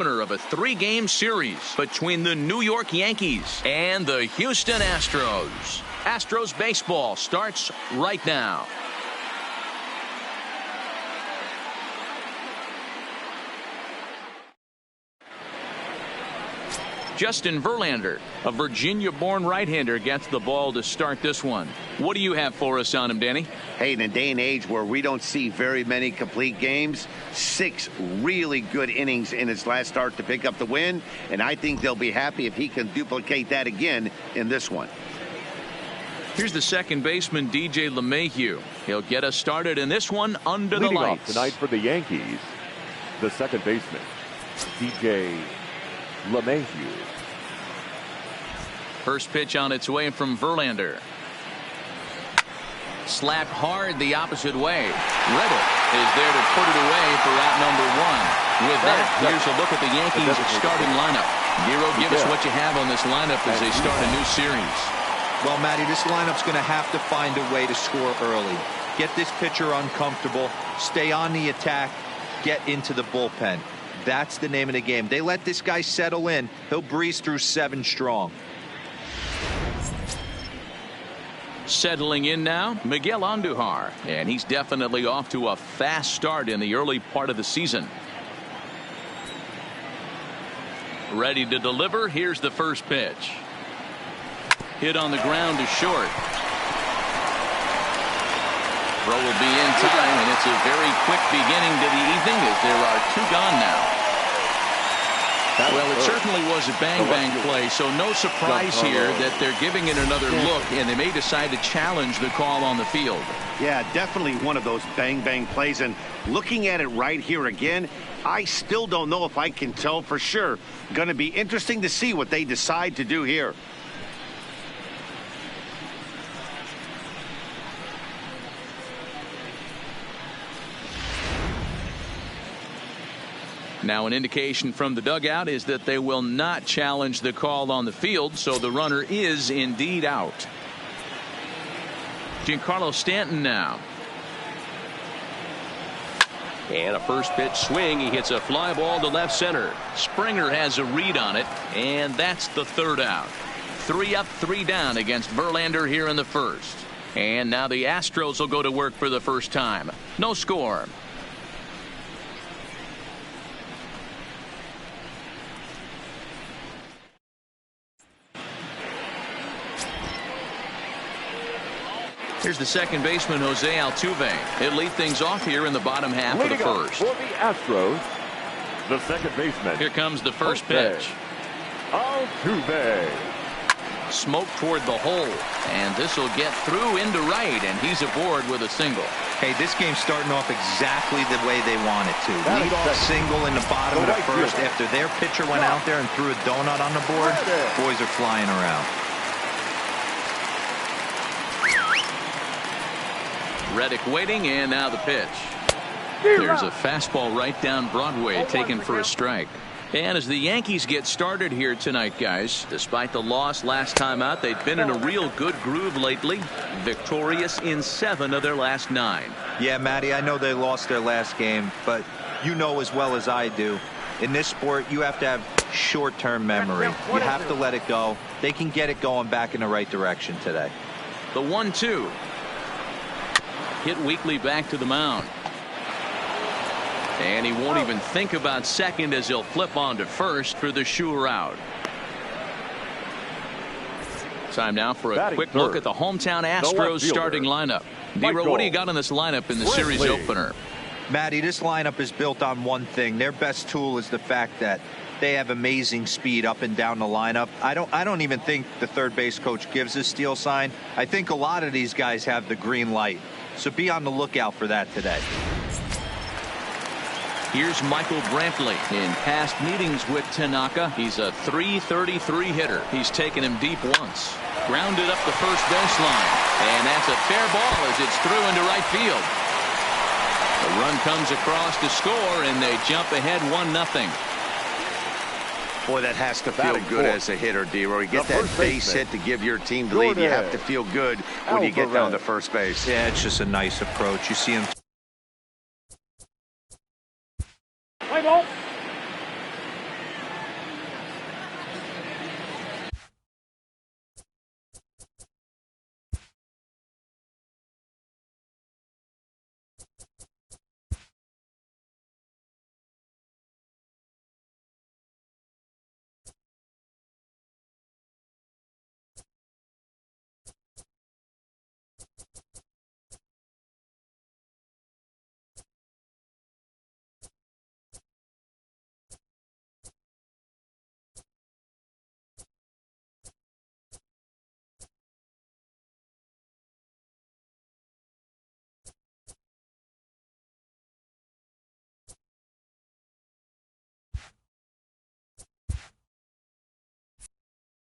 Of a 3-game series between the New York Yankees and the Houston Astros. Astros baseball starts right now. Justin Verlander, a Virginia-born right-hander, gets the ball to start this one. What do you have for us on him, Danny? Hey, in a day and age where we don't see very many complete games, 6 really good innings in his last start to pick up the win, and I think they'll be happy if he can duplicate that again in this one. Here's the second baseman, DJ LeMahieu. He'll get us started in this one under the lights. Leading off tonight for the Yankees, the second baseman, DJ LeMahieu. First pitch on its way from Verlander. Slapped hard the opposite way. Reddick is there to put it away for out number 1. With that, here's a look at the Yankees starting lineup. Giro, give us what you have on this lineup as they start a new series. Well, Matty, this lineup's going to have to find a way to score early. Get this pitcher uncomfortable, stay on the attack, get into the bullpen. That's the name of the game. They let this guy settle in, he'll breeze through 7 strong. Settling in now, Miguel Andujar, and he's definitely off to a fast start in the early part of the season. Ready to deliver. Here's the first pitch. Hit on the ground to short. Throw will be in time, and it's a very quick beginning to the evening as there are 2 gone now. Well, it certainly was a bang-bang play, so no surprise here that they're giving it another look, and they may decide to challenge the call on the field. Yeah, definitely one of those bang-bang plays, and looking at it right here again, I still don't know if I can tell for sure. Going to be interesting to see what they decide to do here. Now, an indication from the dugout is that they will not challenge the call on the field, so the runner is indeed out. Giancarlo Stanton now. And a first pitch swing. He hits a fly ball to left center. Springer has a read on it, and that's the 3rd out. 3 up, 3 down against Verlander here in the first. And now the Astros will go to work for the first time. No score. Here's the second baseman, Jose Altuve. He'll lead things off here in the bottom half of the first. For the Astros, the second baseman. Here comes the first pitch. Altuve. Smoke toward the hole, and this will get through into right, and he's aboard with a single. Hey, this game's starting off exactly the way they want it to. Lead off single in the bottom of the first after their pitcher went out there and threw a donut on the board. Boys are flying around. Reddick waiting, and now the pitch. There's a fastball right down Broadway, taken for a strike. And as the Yankees get started here tonight, guys, despite the loss last time out, they've been in a real good groove lately. Victorious in 7 of their last 9. Yeah, Matty, I know they lost their last game, but you know as well as I do, in this sport, you have to have short-term memory. You have to let it go. They can get it going back in the right direction today. The 1-2. Hit weakly back to the mound. And he won't even think about second as he'll flip on to first for the sure out. Time now for a quick look at the hometown Astros starting lineup. Dero, what do you got in this lineup in the series opener? Matty, this lineup is built on one thing. Their best tool is the fact that they have amazing speed up and down the lineup. I don't even think the third base coach gives a steal sign. I think a lot of these guys have the green light. So be on the lookout for that today. Here's Michael Brantley. In past meetings with Tanaka, he's a .333 hitter. He's taken him deep once. Grounded up the first baseline. And that's a fair ball as it's through into right field. The run comes across to score, and they jump ahead 1-0. Boy, that has to feel good as a hitter, Dero. You get that base hit to give your team the lead. You have to feel good when you get down to first base. Yeah, it's just a nice approach. You see him.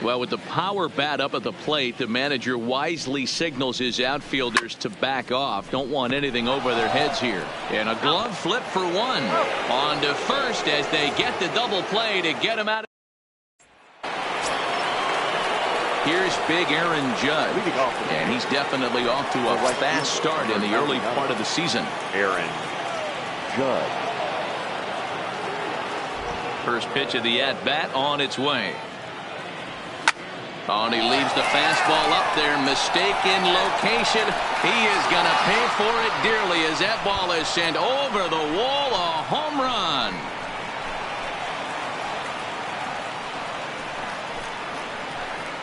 Well, with the power bat up at the plate, the manager wisely signals his outfielders to back off. Don't want anything over their heads here. And a glove flip for one. On to first as they get the double play to get him out. Here's big Aaron Judge. And he's definitely off to a fast start in the early part of the season. Aaron Judge. First pitch of the at-bat on its way. Oh, and he leaves the fastball up there. Mistaken location. He is going to pay for it dearly as that ball is sent over the wall. A home run.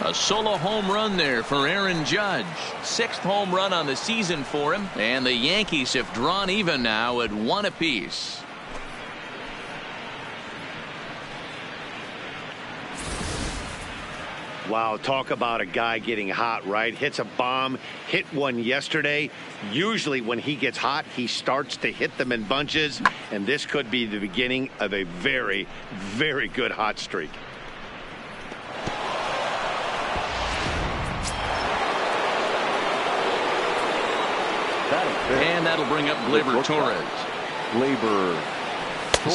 A solo home run there for Aaron Judge. 6th home run on the season for him. And the Yankees have drawn even now at 1 apiece. Wow, talk about a guy getting hot, right? Hits a bomb, hit one yesterday. Usually when he gets hot, he starts to hit them in bunches. And this could be the beginning of a very, very good hot streak. And that'll bring up Gleyber Torres.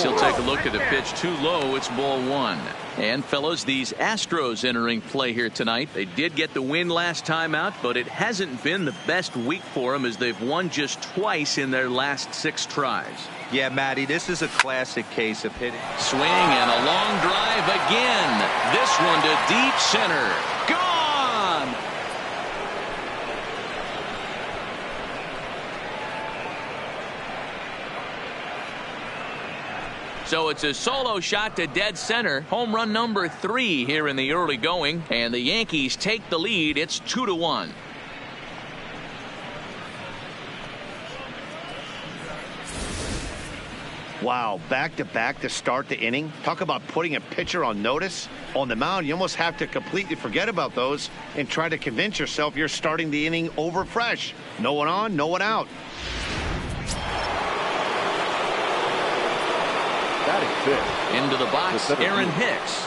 He'll take a look at the pitch too low. It's ball 1. And fellas, these Astros entering play here tonight. They did get the win last time out, but it hasn't been the best week for them as they've won just twice in their last 6 tries. Yeah, Matty, this is a classic case of hitting. Swing and a long drive again. This one to deep center. Gone! So it's a solo shot to dead center. Home run number 3 here in the early going. And the Yankees take the lead. It's 2-1. Wow, back-to-back to start the inning. Talk about putting a pitcher on notice. On the mound, you almost have to completely forget about those and try to convince yourself you're starting the inning over fresh. No one on, no one out. Into the box, Aaron Hicks.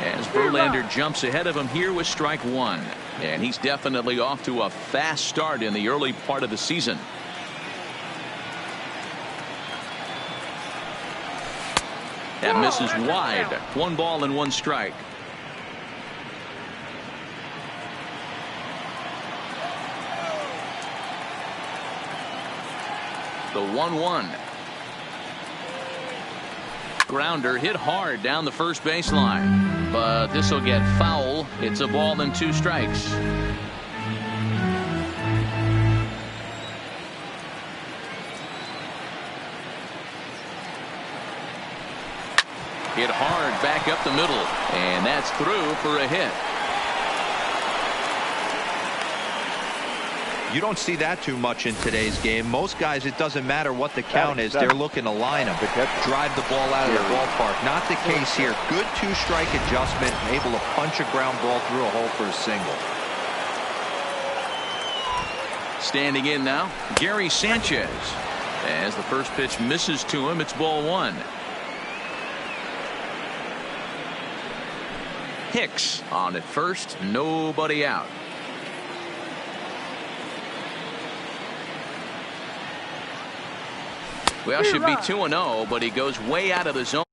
As Verlander jumps ahead of him here with strike 1. And he's definitely off to a fast start in the early part of the season. That misses wide. 1 ball and 1 strike. The 1-1. Grounder hit hard down the first baseline, but this will get foul. It's a ball and 2 strikes. Hit hard back up the middle, and that's through for a hit. You don't see that too much in today's game. Most guys, it doesn't matter what the count is. They're looking to line them, drive the ball out of the ballpark. Not the case here. Good 2-strike adjustment, able to punch a ground ball through a hole for a single. Standing in now, Gary Sanchez. As the first pitch misses to him, it's ball 1. Hicks on at first, nobody out. Well, should be 2-0, but he goes way out of the zone.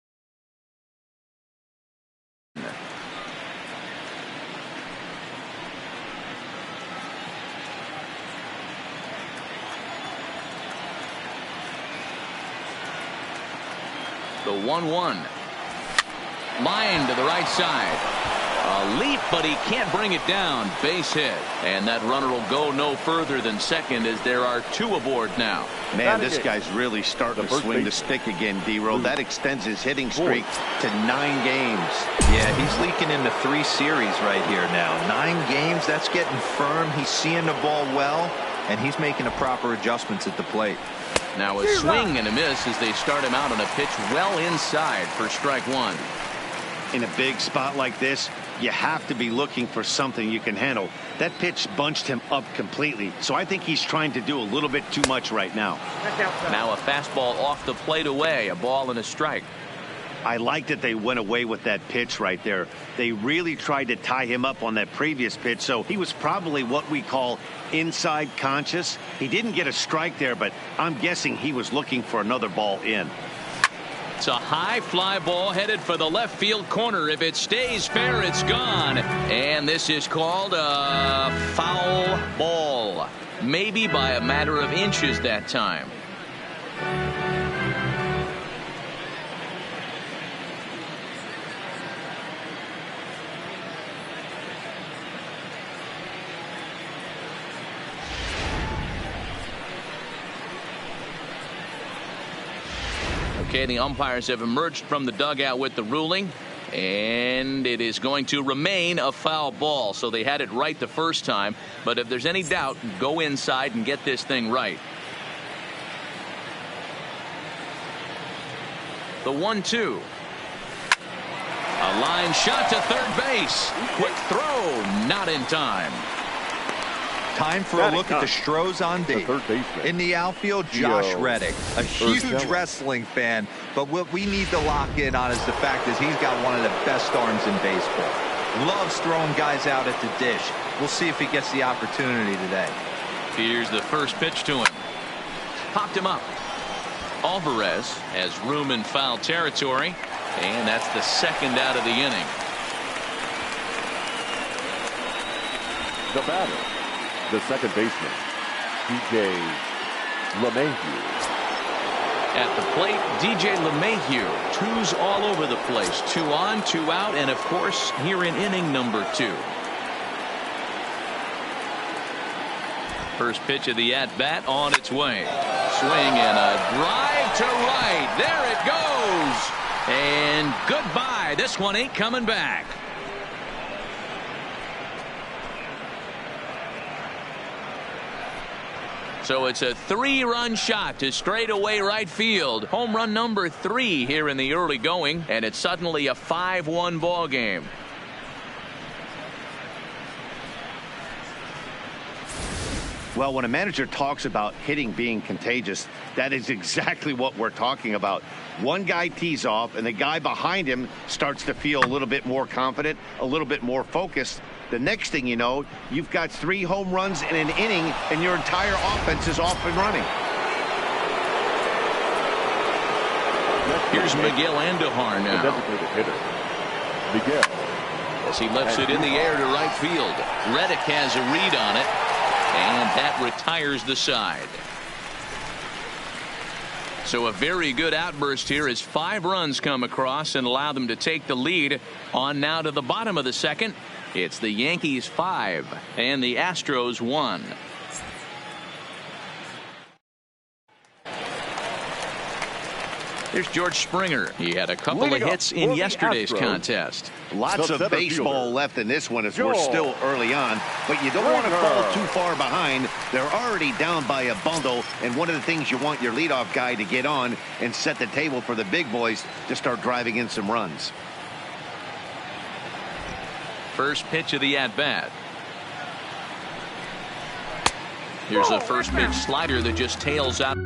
The 1-1. Line to the right side. A leap, but he can't bring it down. Base hit. And that runner will go no further than second as there are 2 aboard now. Man, this guy's really starting to swing the stick again, D-Roll. That extends his hitting streak to 9 games. Yeah, he's leaking into 3 series right here now. 9 games, that's getting firm. He's seeing the ball well, and he's making the proper adjustments at the plate. Now a swing and a miss as they start him out on a pitch well inside for strike 1. In a big spot like this, you have to be looking for something you can handle. That pitch bunched him up completely, so I think he's trying to do a little bit too much right now. Now a fastball off the plate away, a ball and a strike. I like that they went away with that pitch right there. They really tried to tie him up on that previous pitch, so he was probably what we call inside conscious. He didn't get a strike there, but I'm guessing he was looking for another ball in. It's a high fly ball headed for the left field corner. If it stays fair, it's gone. And this is called a foul ball. Maybe by a matter of inches that time. Okay, the umpires have emerged from the dugout with the ruling, and it is going to remain a foul ball. So they had it right the first time, but if there's any doubt, go inside and get this thing right. The 1-2. A line shot to third base. Quick throw, not in time. Time for a look at the Stros on D. In the outfield, Josh Reddick, a huge wrestling fan, but what we need to lock in on is the fact is he's got one of the best arms in baseball. Loves throwing guys out at the dish. We'll see if he gets the opportunity today. Here's the first pitch to him. Popped him up. Alvarez has room in foul territory, and that's the second out of the inning. The batter, the second baseman, DJ LeMahieu. At the plate, DJ LeMahieu. Twos all over the place. 2 on, 2 out, and of course, here in inning number 2. First pitch of the at-bat on its way. Swing and a drive to right. There it goes. And goodbye. This one ain't coming back. So it's a 3-run shot to straightaway right field. Home run number 3 here in the early going, and it's suddenly a 5-1 ball game. Well, when a manager talks about hitting being contagious, that is exactly what we're talking about. One guy tees off, and the guy behind him starts to feel a little bit more confident, a little bit more focused. The next thing you know, you've got 3 home runs in an inning, and your entire offense is off and running. Here's Miguel Andujar now. The designated hitter, Miguel. As he lifts it in the air to right field. Reddick has a read on it, and that retires the side. So a very good outburst here as 5 runs come across and allow them to take the lead. On now to the bottom of the second. It's the Yankees 5 and the Astros 1. There's George Springer. He had a couple of hits in yesterday's contest. Lots of baseball left in this one as we're still early on, but you don't want to fall too far behind. They're already down by a bundle, and one of the things you want your leadoff guy to get on and set the table for the big boys to start driving in some runs. First pitch of the at-bat. Here's a first pitch slider that just tails out.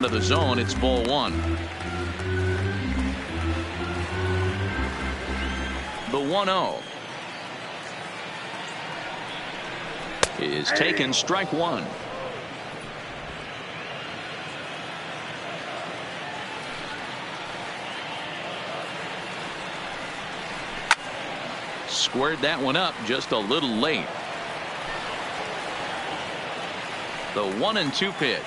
of the zone. It's ball one. The 1-0 is taken, strike one. Squared that one up just a little late. The 1-2 pitch.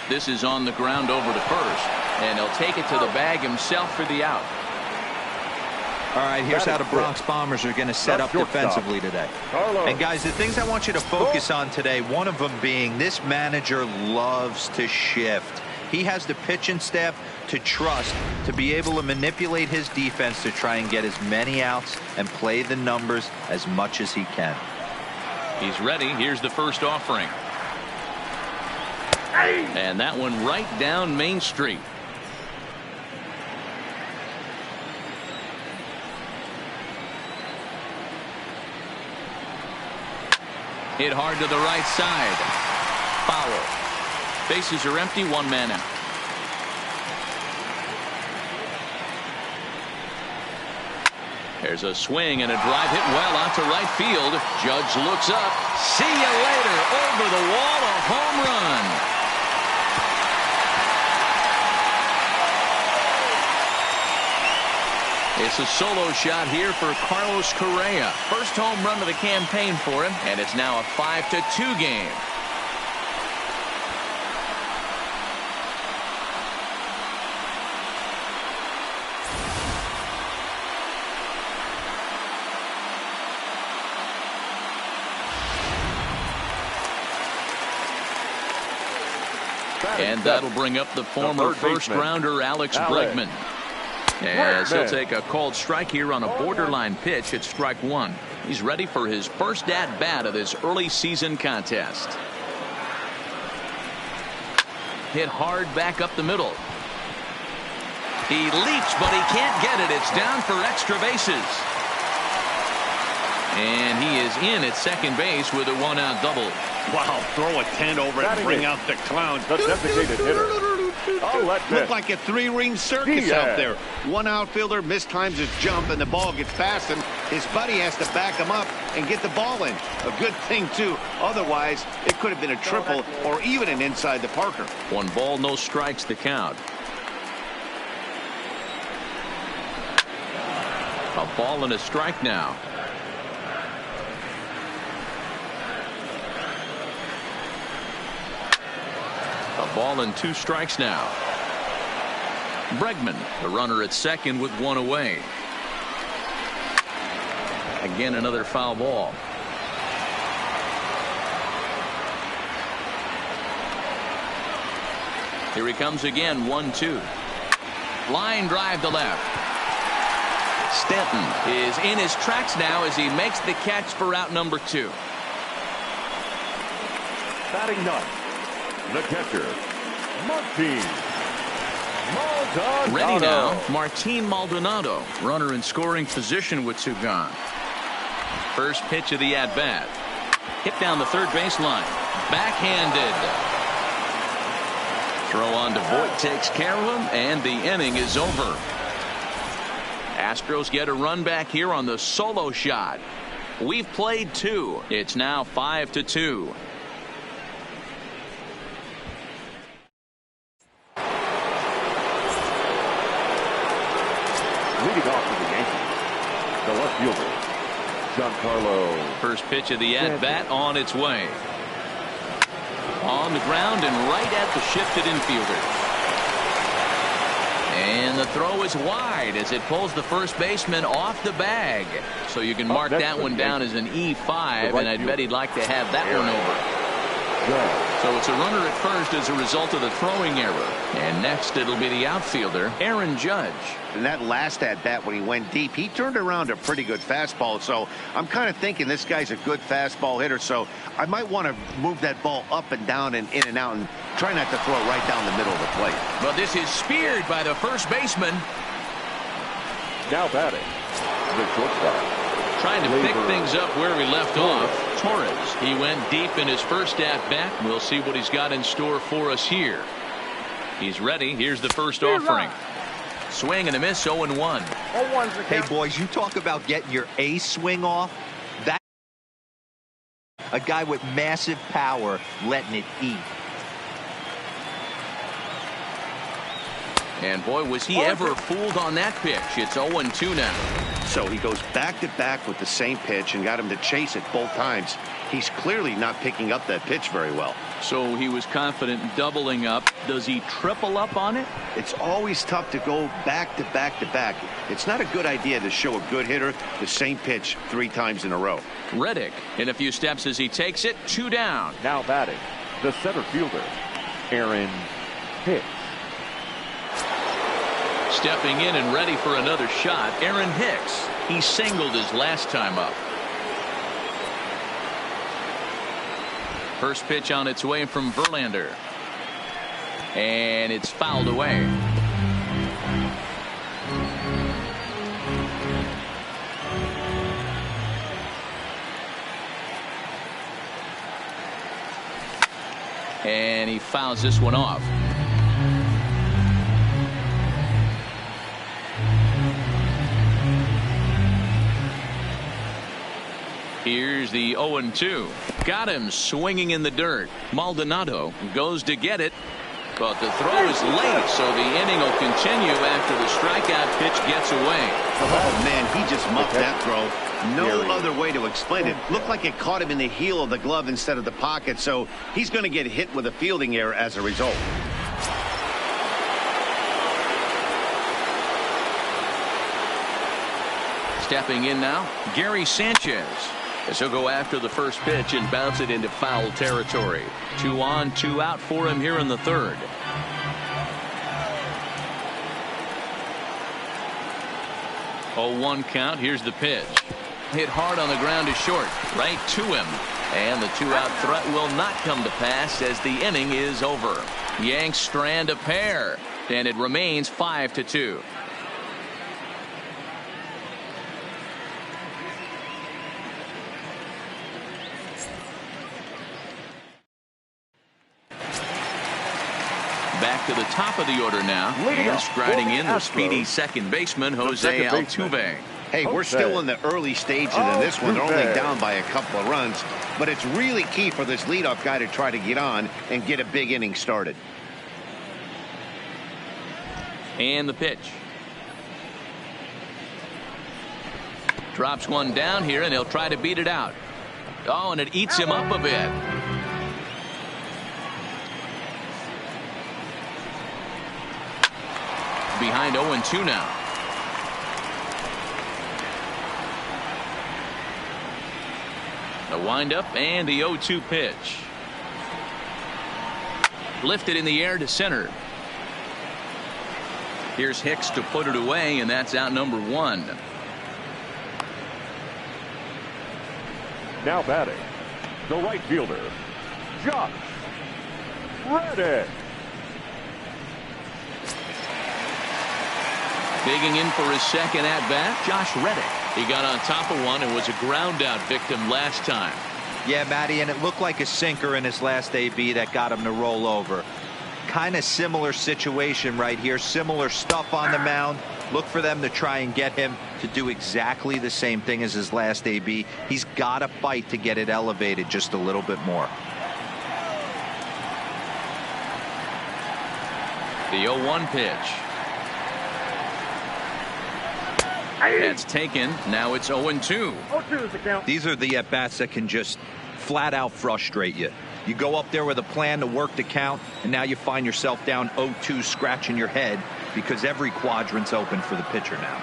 This is on the ground over to first, and he'll take it to the bag himself for the out. All right, here's how the Bronx Bombers are going to set up defensively today. And guys, the things I want you to focus on today, one of them being this manager loves to shift. He has the pitching staff to trust to be able to manipulate his defense to try and get as many outs and play the numbers as much as he can. He's ready. Here's the first offering. And that one right down Main Street. Hit hard to the right side. Foul. Bases are empty, one man out. There's a swing and a drive hit well out to right field. Judge looks up. See you later. Over the wall, a home run. It's a solo shot here for Carlos Correa. First home run of the campaign for him, and it's now a 5-2 game. And that'll bring up the former first-rounder Alex Bregman. As he'll take a called strike here on a borderline pitch at strike one. He's ready for his first at-bat of this early season contest. Hit hard back up the middle. He leaps, but he can't get it. It's down for extra bases. And he is in at second base with a one-out double. Wow, throw a tent over it and bring out the clown. The designated hitter. Looked like a three-ring circus out there. One outfielder mistimes his jump and the ball gets past him. His buddy has to back him up and get the ball in. A good thing, too. Otherwise, it could have been a triple or even an inside the Parker. 1 ball, no strikes to count. A ball and a strike now. A ball and 2 strikes now. Bregman, the runner at second with 1 away. Again, another foul ball. Here he comes again, 1-2. Line drive to left. Stanton is in his tracks now as he makes the catch for out number 2. Batting ninth, the catcher, Martin Maldonado. Ready now, Martin Maldonado, runner in scoring position with 2 gone. First pitch of the at-bat. Hit down the third baseline. Backhanded. Throw on to Voit takes care of him, and the inning is over. Astros get a run back here on the solo shot. We've played 2. It's now 5-2. Leading off for the Yankees, the left fielder, Giancarlo. First pitch of the at-bat on its way. On the ground and right at the shifted infielder. And the throw is wide as it pulls the first baseman off the bag. So you can mark that one down as an E5, and I'd bet he'd like to have that one over. So it's a runner at first as a result of the throwing error. And next it'll be the outfielder, Aaron Judge. And that last at-bat when he went deep, he turned around a pretty good fastball. So I'm kind of thinking this guy's a good fastball hitter. So I might want to move that ball up and down and in and out and try not to throw it right down the middle of the plate. But this is speared by the first baseman. Now batting, the shortstop, Trying to pick things up where we left off. Torres, he went deep in his first at bat. We'll see what he's got in store for us here. He's ready. Here's the first offering. Swing and a miss, 0-1. Hey, boys, you talk about getting your A swing off. That a guy with massive power letting it eat. And boy, was he ever fooled on that pitch. It's 0-2 now. So he goes back to back with the same pitch and got him to chase it both times. He's clearly not picking up that pitch very well. So he was confident in doubling up. Does he triple up on it? It's always tough to go back to back to back. It's not a good idea to show a good hitter the same pitch 3 times in a row. Reddick in a few steps as he takes it. 2 down. Now batting, the center fielder, Aaron Hicks. Stepping in and ready for another shot, Aaron Hicks. He singled his last time up. First pitch on its way from Verlander. And it's fouled away. And he fouls this one off. Here's the 0-2. Got him swinging in the dirt. Maldonado goes to get it, but the throw is late, so the inning will continue after the strikeout pitch gets away. Oh, man, he just muffed that throw. No other way to explain it. Looked like it caught him in the heel of the glove instead of the pocket, so he's going to get hit with a fielding error as a result. Stepping in now, Gary Sanchez. As he'll go after the first pitch and bounce it into foul territory. 2 on, 2 out for him here in the third. Oh, 1 count. Here's the pitch. Hit hard on the ground to short. Right to him. And the 2-out threat will not come to pass as the inning is over. Yanks strand a pair. And it remains 5-2. Back to the top of the order now. And striding in the speedy second baseman, Jose Altuve. Hey, we're still in the early stages of this one. They're only down by a couple of runs. But it's really key for this leadoff guy to try to get on and get a big inning started. And the pitch. Drops one down here, and he'll try to beat it out. Oh, and it eats him up a bit. Behind 0-2 now. The windup and the 0-2 pitch. Lifted in the air to center. Here's Hicks to put it away, and that's out number 1. Now batting, the right fielder, Josh Reddick. Digging in for his second at-bat, Josh Reddick. He got on top of one and was a ground-out victim last time. Yeah, Matty, and it looked like a sinker in his last AB that got him to roll over. Kind of similar situation right here. Similar stuff on the mound. Look for them to try and get him to do exactly the same thing as his last AB. He's got to fight to get it elevated just a little bit more. The 0-1 pitch. That's taken. Now it's 0-2. These are the at-bats that can just flat out frustrate you. You go up there with a plan to work the count, and now you find yourself down 0-2 scratching your head because every quadrant's open for the pitcher now.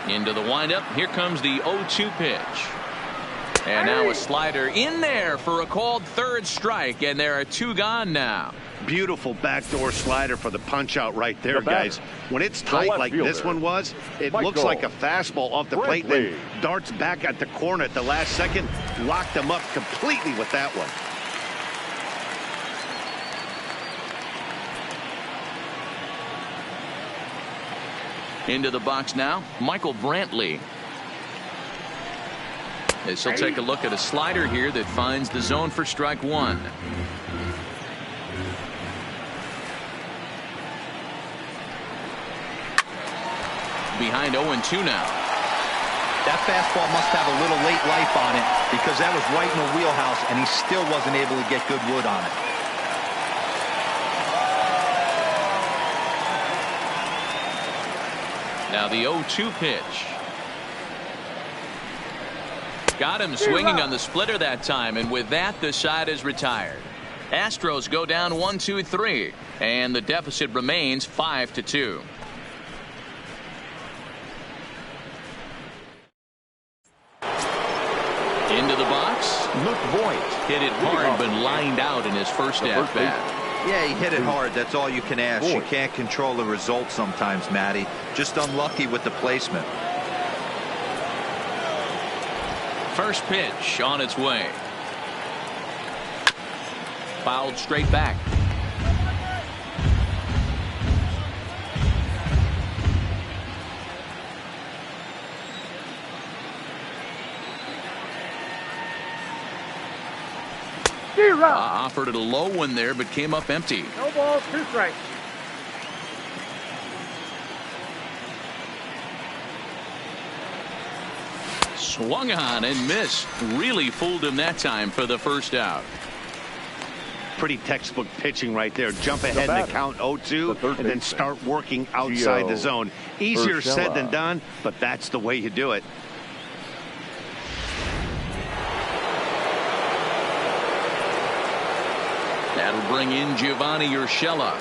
Into the windup. Here comes the 0-2 pitch. And now a slider in there for a called third strike, and there are 2 gone now. Beautiful backdoor slider for the punch out right there, guys. When it's tight like this one was, it looks like a fastball off the plate, then darts back at the corner at the last second. Locked him up completely with that one. Into the box now, Michael Brantley. as he'll take a look at a slider here that finds the zone for strike one. Behind 0-2 now. That fastball must have a little late life on it because that was right in the wheelhouse and he still wasn't able to get good wood on it. Now the 0-2 pitch. Got him swinging on the splitter that time, and with that the side is retired. Astros go down 1-2-3 and the deficit remains 5-2. Into the box. Luke Voigt hit it hard but lined out in his first at bat. Yeah, he hit it hard. That's all you can ask. You can't control the result sometimes, Matty. Just unlucky with the placement. First pitch on its way. Fouled straight back. Offered it a low one there, but came up empty. No balls, 2 strikes. Swung on and missed. Really fooled him that time for the first out. Pretty textbook pitching right there. Jump ahead in the count 0-2 and then start working outside the zone. Easier said than done, but that's the way you do it. That'll bring in Giovanni Urshela.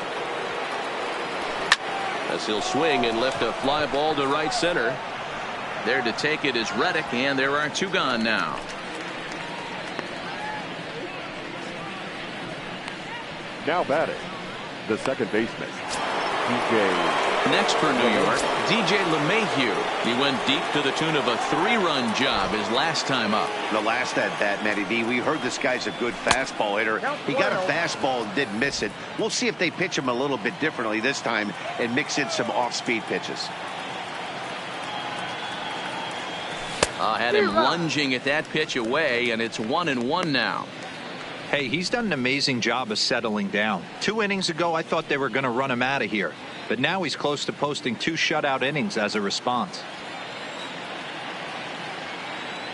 As he'll swing and lift a fly ball to right center. There to take it is Reddick, and there are 2 gone now. Now batting, the second baseman, DJ. Next for New York, DJ LeMahieu. He went deep to the tune of a 3-run job his last time up. The last at bat, Matty D, we heard this guy's a good fastball hitter. He got a fastball and didn't miss it. We'll see if they pitch him a little bit differently this time and mix in some off-speed pitches. Had him lunging at that pitch away, and it's 1-1 now. Hey, he's done an amazing job of settling down. 2 innings ago, I thought they were going to run him out of here. But now he's close to posting 2 shutout innings as a response.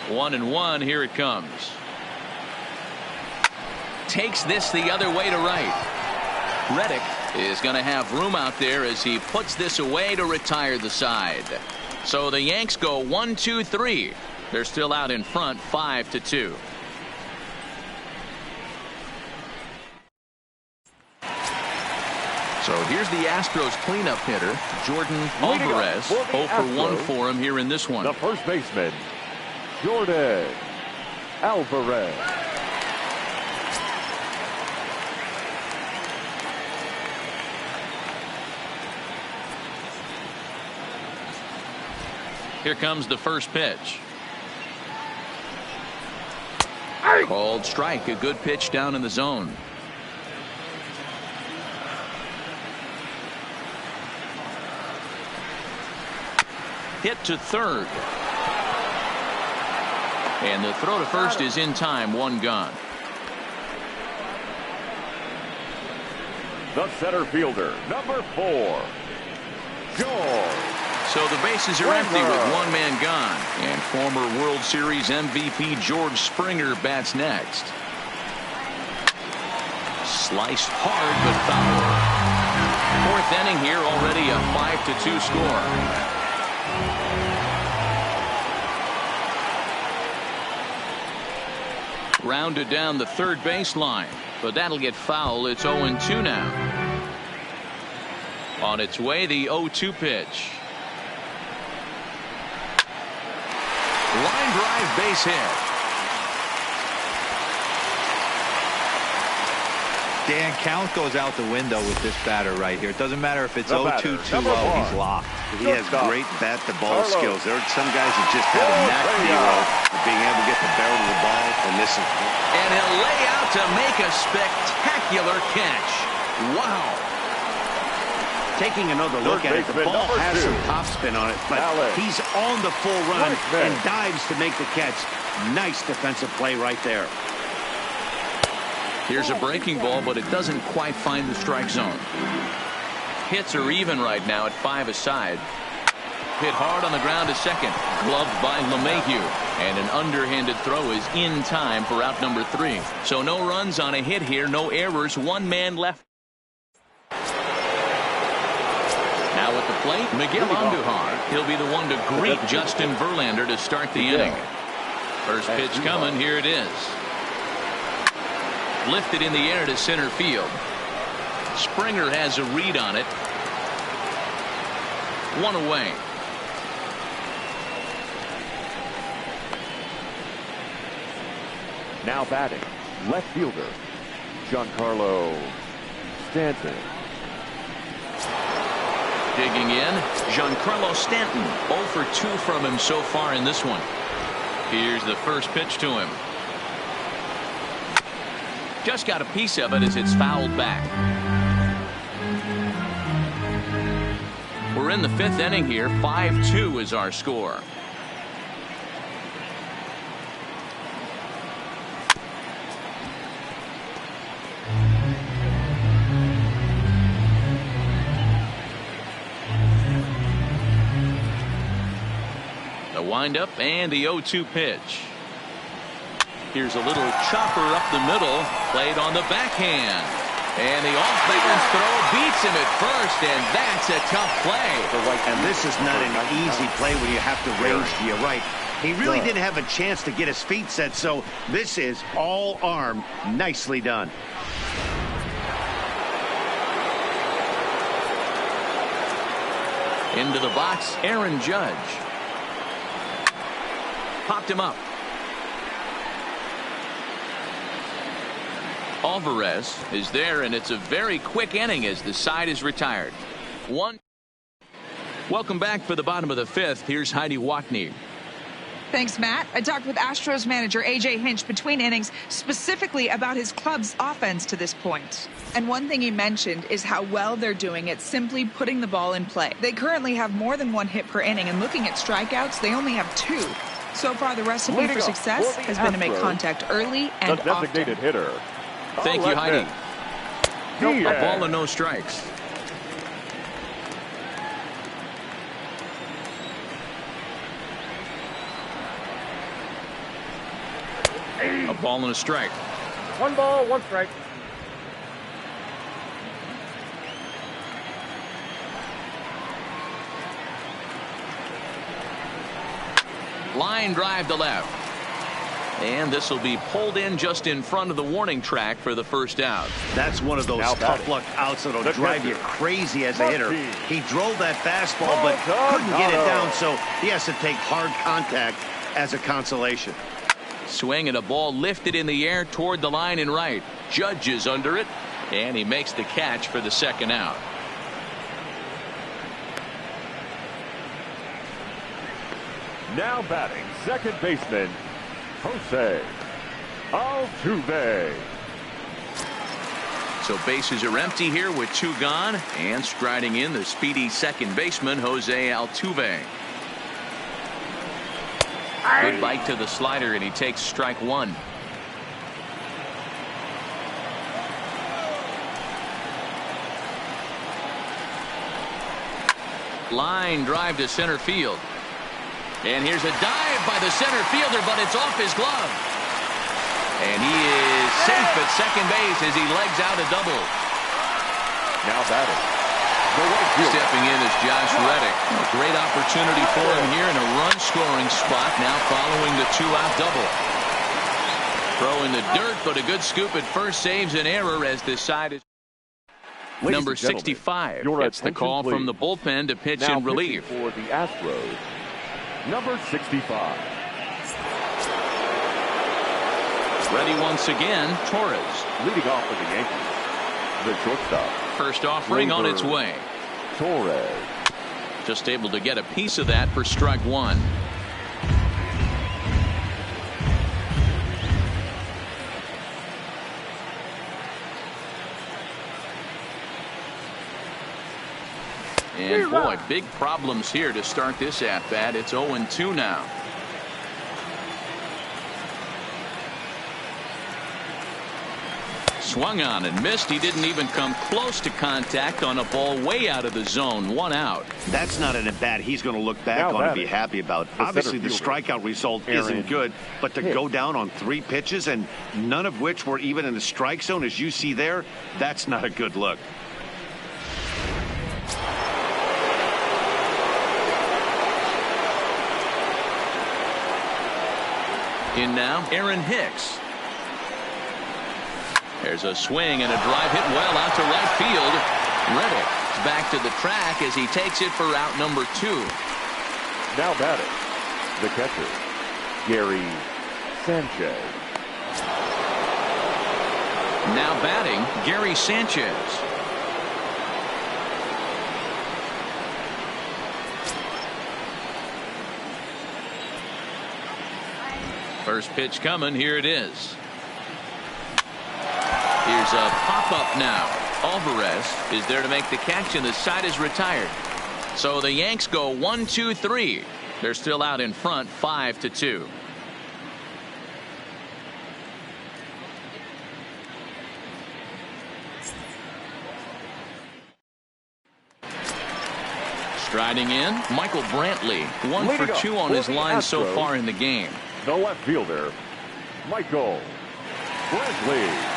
1-1, here it comes. Takes this the other way to right. Reddick is going to have room out there as he puts this away to retire the side. So the Yanks go 1-2-3. They're still out in front 5-2. So here's the Astros cleanup hitter, Jordan Alvarez. 0 for 1 for him here in this one. The first baseman, Jordan Alvarez. Here comes the first pitch. Called strike. A good pitch down in the zone. Hit to third. And the throw to first is in time. 1 gone. The center fielder, number 4, George. So the bases are empty with 1 man gone. And former World Series MVP George Springer bats next. Sliced hard but foul. 4th inning here, already a 5-2 score. Rounded down the third baseline, but that'll get foul. It's 0-2 now. On its way, the 0-2 pitch. Line drive, base hit. Dan, count goes out the window with this batter right here. It doesn't matter if it's 0-2, 2-0, he's locked. He has great bat-to-ball skills. There are some guys that just have a knack of being able to get the barrel of the ball, and this is. And he'll lay out to make a spectacular catch. Wow. Taking another look at it, the ball has some topspin on it, but he's on the full run and dives to make the catch. Nice defensive play right there. Here's a breaking ball, but it doesn't quite find the strike zone. Hits are even right now at 5 aside. Hit hard on the ground to second. Gloved by LeMahieu. And an underhanded throw is in time for out number 3. So no runs on a hit here. No errors. One man left. Now at the plate, Miguel Andujar. He'll be the one to greet Justin Verlander to start the inning. First pitch coming. Here it is. Lifted in the air to center field. Springer has a read on it. One away. Now batting, left fielder, Giancarlo Stanton. Digging in, Giancarlo Stanton. 0 for 2 from him so far in this one. Here's the first pitch to him. Just got a piece of it as it's fouled back. We're in the 5th inning here. 5-2 is our score. The windup and the 0-2 pitch. Here's a little chopper up the middle, played on the backhand. And the off-balance throw beats him at first, and that's a tough play. And this is not an easy play when you have to range to your right. He really didn't have a chance to get his feet set, so this is all arm. Nicely done. Into the box, Aaron Judge. Popped him up. Alvarez is there, and it's a very quick inning as the side is retired. Welcome back for the bottom of the 5th. Here's Heidi Watney. Thanks, Matt. I talked with Astros manager A.J. Hinch between innings specifically about his club's offense to this point. And one thing he mentioned is how well they're doing at simply putting the ball in play. They currently have more than 1 hit per inning, and looking at strikeouts, they only have 2. So far, the recipe for success has been to make contact early and often. Designated hitter. Thank you, Heidi. A ball and no strikes. A ball and a strike. 1 ball, 1 strike. Line drive to left. And this will be pulled in just in front of the warning track for the first out. That's one of those tough luck outs that'll drive you crazy as a hitter. He drove that fastball, but couldn't get it down, so he has to take hard contact as a consolation. Swing and a ball lifted in the air toward the line and right. Judge is under it, and he makes the catch for the second out. Now batting, second baseman, Jose Altuve. So bases are empty here with 2 gone, and striding in the speedy second baseman, Jose Altuve. Good bite to the slider, and he takes strike 1. Line drive to center field. And here's a dive by the center fielder, but it's off his glove. And he is safe at second base as he legs out a double. Now batting. Stepping in is Josh Reddick. A great opportunity for him here in a run-scoring spot now following the 2-out double. Throw in the dirt, but a good scoop at first saves an error as this side is. Number 65 gets the call from the bullpen to pitch in relief. For the Astros, number 65. Ready once again, Torres. Leading off for the Yankees, the shortstop. First offering on its way. Torres. Just able to get a piece of that for strike 1. And boy, big problems here to start this at-bat. It's 0-2 now. Swung on and missed. He didn't even come close to contact on a ball way out of the zone. 1 out. That's not an at-bat he's going to look back on and be happy about. Obviously, the strikeout result isn't good, but to go down on 3 pitches and none of which were even in the strike zone, as you see there, that's not a good look. In now, Aaron Hicks. There's a swing and a drive hit well out to right field. Reddick is back to the track as he takes it for out number 2. Now batting, the catcher, Gary Sanchez. Now batting, Gary Sanchez. First pitch coming. Here it is. Here's a pop-up now. Alvarez is there to make the catch, and the side is retired. So the Yanks go 1-2-3. They're still out in front, 5-2. Striding in, Michael Brantley. 1 for 2 on his line so far in the game. The left fielder, Michael Brantley.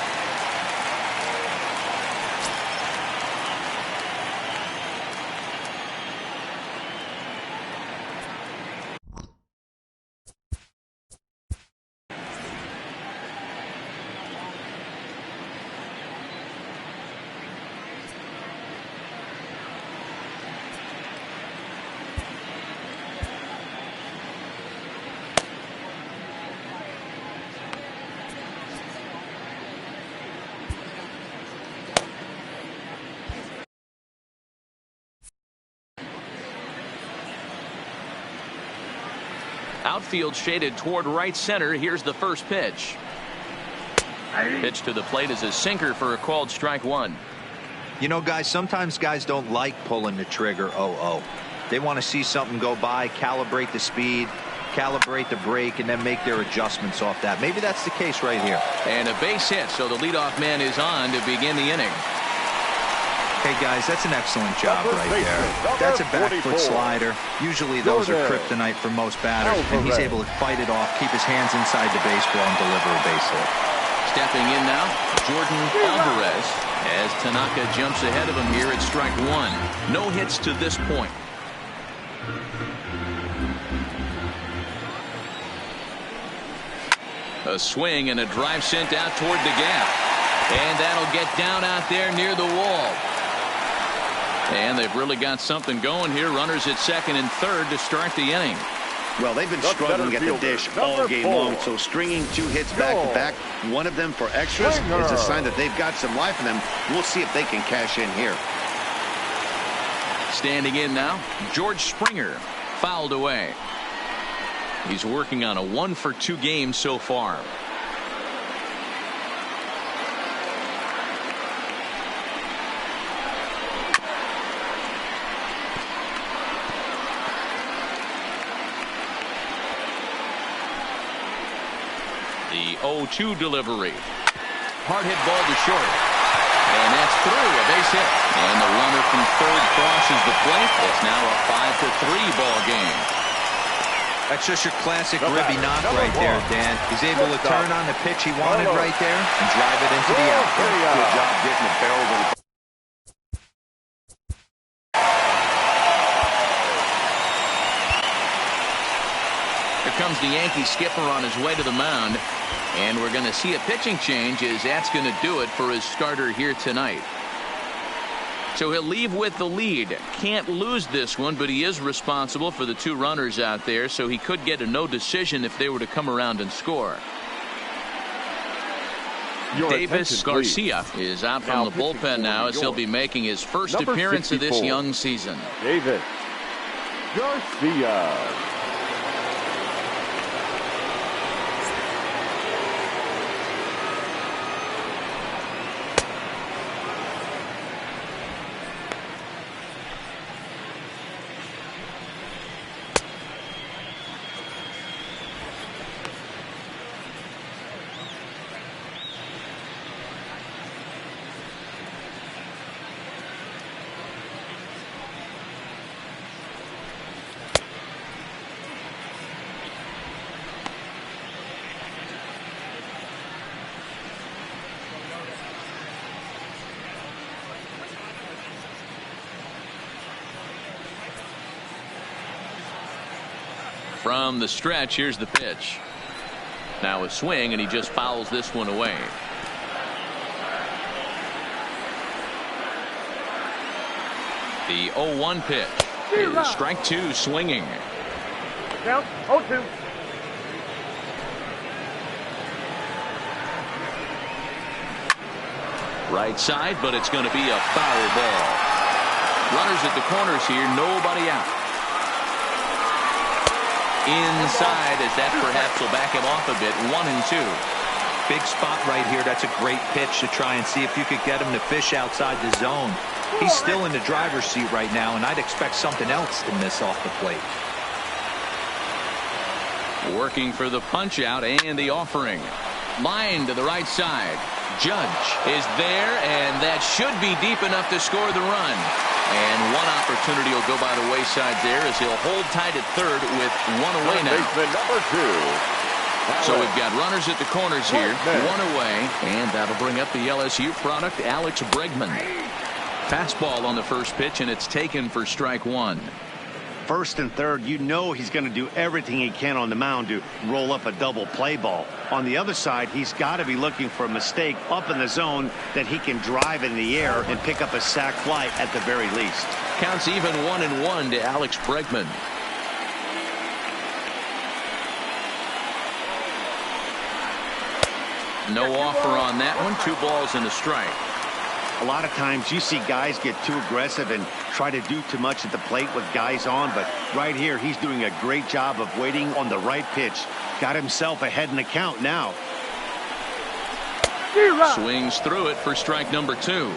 Outfield shaded toward right center. Here's the first pitch. Pitch to the plate is a sinker for a called strike 1. You know, guys, sometimes guys don't like pulling the trigger 0-0. They want to see something go by, calibrate the speed, calibrate the break, and then make their adjustments off that. Maybe that's the case right here. And a base hit, so the leadoff man is on to begin the inning. Hey, guys, that's an excellent job right there. That's a back foot slider. Usually those are kryptonite for most batters, and he's able to fight it off, keep his hands inside the baseball, and deliver a base hit. Stepping in now, Jordan Alvarez, as Tanaka jumps ahead of him here at strike 1. No hits to this point. A swing and a drive sent out toward the gap. And that'll get down out there near the wall. And they've really got something going here. Runners at second and third to start the inning. Well, they've been struggling at the dish all game long, so stringing 2 hits back-to-back, one of them for extras, is a sign that they've got some life in them. We'll see if they can cash in here. Standing in now, George Springer, fouled away. He's working on a 1 for 2 game so far. The 0-2 delivery. Hard hit ball to short. And that's through, a base hit. And the runner from third crosses the plate. It's now a 5-3 ball game. That's just your classic ribby knock right there, Dan. He's able to turn on the pitch he wanted right there and drive it into the outfield. Good job getting the barrel to the... Here comes the Yankee skipper on his way to the mound. And we're going to see a pitching change as that's going to do it for his starter here tonight. So he'll leave with the lead. Can't lose this one, but he is responsible for the 2 runners out there, so he could get a no decision if they were to come around and score. Davis Garcia is out from the bullpen now as he'll be making his first appearance of this young season. Davis Garcia. From the stretch, here's the pitch. Now a swing, and he just fouls this one away. The 0-1 pitch is strike two, swinging. Count 0-2. Right side, but it's going to be a foul ball. Runners at the corners here, nobody out. Inside, as that perhaps will back him off a bit. 1-2. Big spot right here. That's a great pitch to try and see if you could get him to fish outside the zone. He's still in the driver's seat right now, and I'd expect something else to miss off the plate. Working for the punch out and the offering. Line to the right side. Judge is there, and that should be deep enough to score the run. And one opportunity will go by the wayside there as he'll hold tight at third with one away now. Number 2. So we've got runners at the corners here, one away, and that'll bring up the LSU product, Alex Bregman. Fastball on the first pitch, and it's taken for strike one. First and third, you know he's going to do everything he can on the mound to roll up a double play ball. On the other side, he's got to be looking for a mistake up in the zone that he can drive in the air and pick up a sac fly at the very least. Counts even 1-1 to Alex Bregman. No offer on that one. 2 balls and a strike. A lot of times you see guys get too aggressive and try to do too much at the plate with guys on, but right here he's doing a great job of waiting on the right pitch. Got himself ahead in the count now. Swings through it for strike number 2.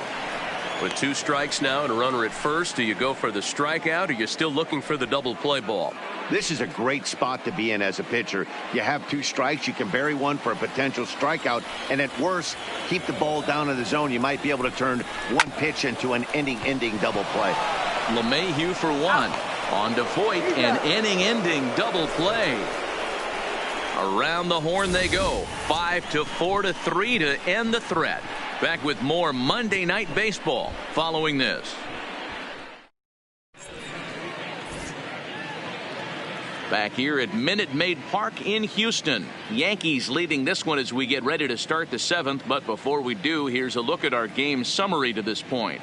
With 2 strikes now and a runner at first, do you go for the strikeout or are you still looking for the double play ball? This is a great spot to be in as a pitcher. You have 2 strikes. You can bury one for a potential strikeout, and at worst, keep the ball down in the zone. You might be able to turn one pitch into an inning-ending double play. LeMahieu for 1. On to Voit, an inning-ending double play. Around the horn they go. 5-4-3 to end the threat. Back with more Monday Night Baseball following this. Back here at Minute Maid Park in Houston. Yankees leading this one as we get ready to start the 7th. But before we do, here's a look at our game summary to this point.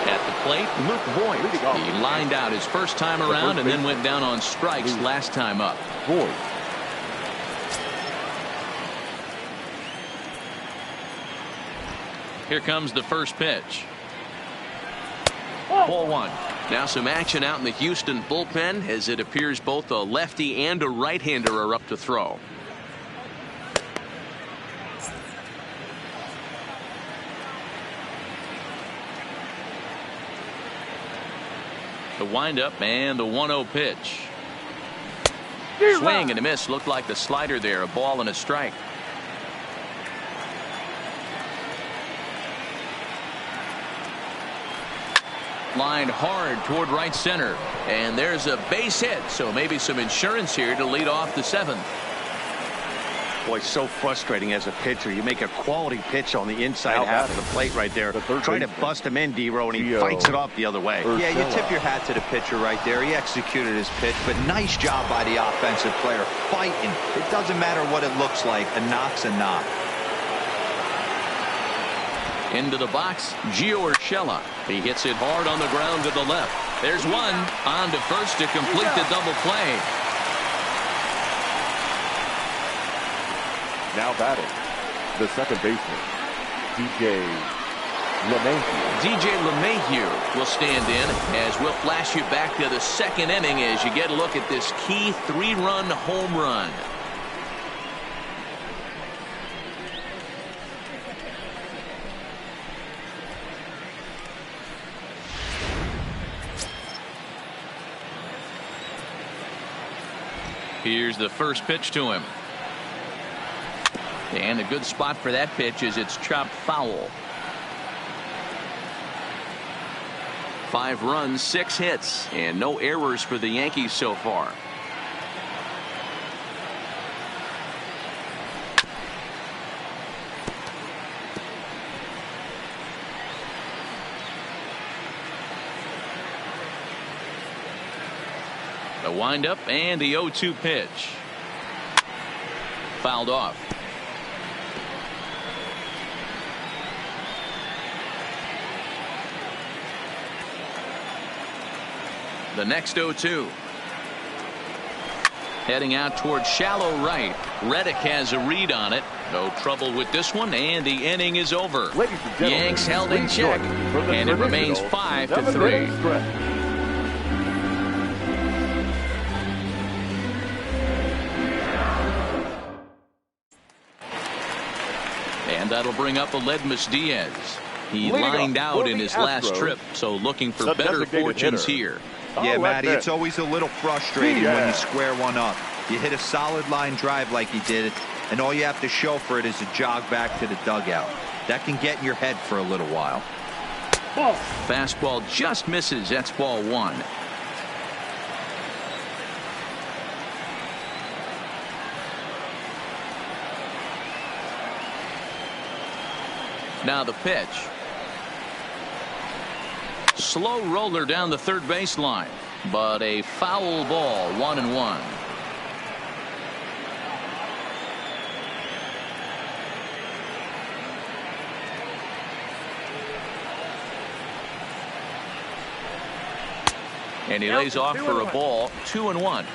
At the plate, Luke Voit. He lined out his first time around and then went down on strikes last time up. Voit. Here comes the first pitch. Ball 1. Now some action out in the Houston bullpen as it appears both a lefty and a right-hander are up to throw. The windup and the 1-0 pitch. Swing and a miss. Looked like the slider there. A ball and a strike. Lined hard toward right center, and there's a base hit, so maybe some insurance here to lead off the 7th. Boy, so frustrating as a pitcher. You make a quality pitch on the inside half of the plate right there. Trying to bust him in, D-Row, and he fights it off the other way. Yeah, you tip your hat to the pitcher right there. He executed his pitch, but nice job by the offensive player fighting. It doesn't matter what it looks like. A knock's a knock. Into the box, Gio Urshela. He hits it hard on the ground to the left. There's one. On to first to complete the double play. Now batting, the second baseman, DJ LeMahieu. DJ LeMahieu will stand in as we'll flash you back to the 2nd inning as you get a look at this key 3-run home run. Here's the first pitch to him. And a good spot for that pitch is it's chopped foul. 5 runs, 6 hits, and no errors for the Yankees so far. The windup and the 0-2 pitch. Fouled off. The next 0-2. Heading out towards shallow right. Reddick has a read on it. No trouble with this one, and the inning is over. Yanks held in check, and it remains 5-3. And that'll bring up Aledmys Diaz. He lined out in his last trip, so looking for better fortunes here. Yeah, Matty, it's always a little frustrating when you square one up. You hit a solid line drive like he did, and all you have to show for it is a jog back to the dugout. That can get in your head for a little while. Fastball just misses. That's ball one. Now the pitch. Slow roller down the third baseline, but a foul ball. 1-1. And he lays off for a ball. 2-1.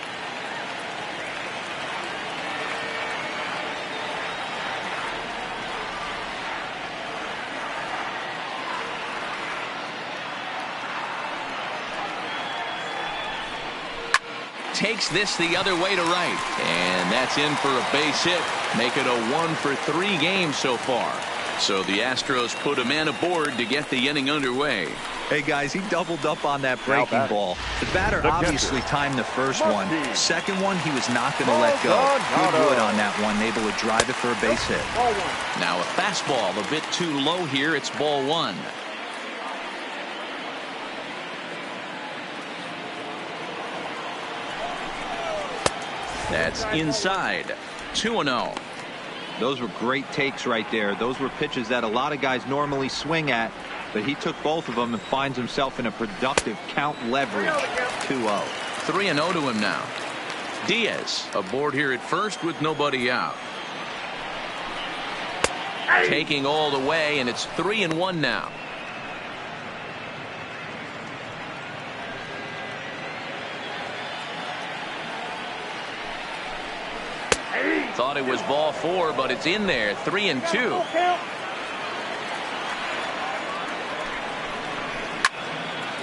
Takes this the other way to right, and that's in for a base hit. Make it a 1-for-3 game so far. So the Astros put a man aboard to get the inning underway. Hey guys, he doubled up on that breaking ball. The batter obviously timed the first one. Second one, he was not going to let go. Good wood on that one, able to drive it for a base hit. Now a fastball a bit too low here. It's ball one. That's inside. 2-0. Those were great takes right there. Those were pitches that a lot of guys normally swing at, but he took both of them and finds himself in a productive count leverage. 2-0. 3-0 to him now. Diaz aboard here at first with nobody out. Taking all the way, and it's 3-1 now. Thought it was ball four, but it's in there. 3-2.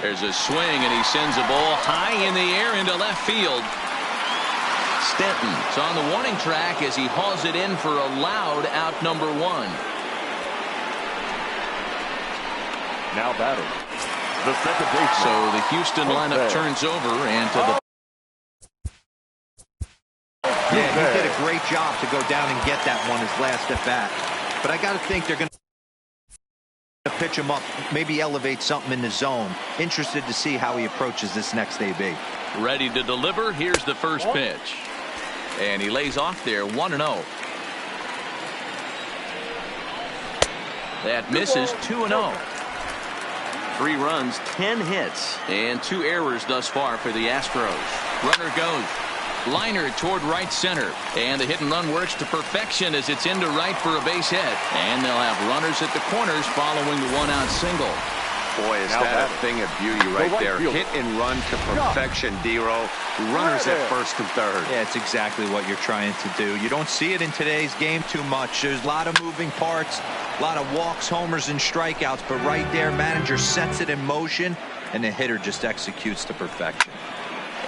There's a swing, and he sends a ball high in the air into left field. Stanton's on the warning track as he hauls it in for a loud out number one. Now batting, the second baseman. So the Houston lineup turns over, and to the yeah, he did a great job to go down and get that one his last at bat. But I got to think they're going to pitch him up, maybe elevate something in the zone. Interested to see how he approaches this next AB. Ready to deliver. Here's the first pitch. And he lays off there. 1-0. That misses. 2-0. 3 runs, 10 hits, and 2 errors thus far for the Astros. Runner goes. Liner toward right center, and the hit and run works to perfection as it's into right for a base hit, and they'll have runners at the corners following the 1-out single. Boy, is that a thing of beauty right there. Hit and run to perfection, D-Row. Runners at first and third. Yeah, it's exactly what you're trying to do. You don't see it in today's game too much. There's a lot of moving parts, a lot of walks, homers, and strikeouts, but right there, manager sets it in motion, and the hitter just executes to perfection.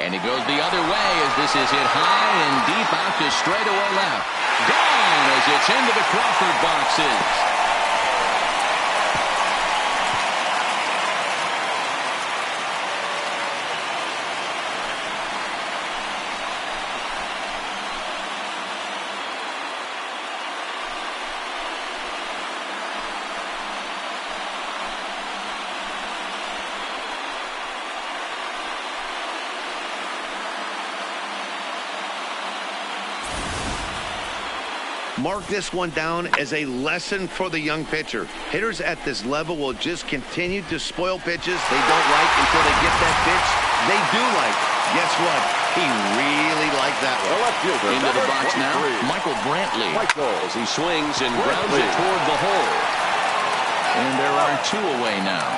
And he goes the other way as this is hit high and deep out to straightaway left. Gone as it's into the Crawford boxes. Mark this one down as a lesson for the young pitcher. Hitters at this level will just continue to spoil pitches they don't like until they get that pitch they do like. Guess what? He really liked that The one. left fielder, Into the number box now, 23. Michael Brantley. As he swings and grounds it toward the hole. And there are 2 away now.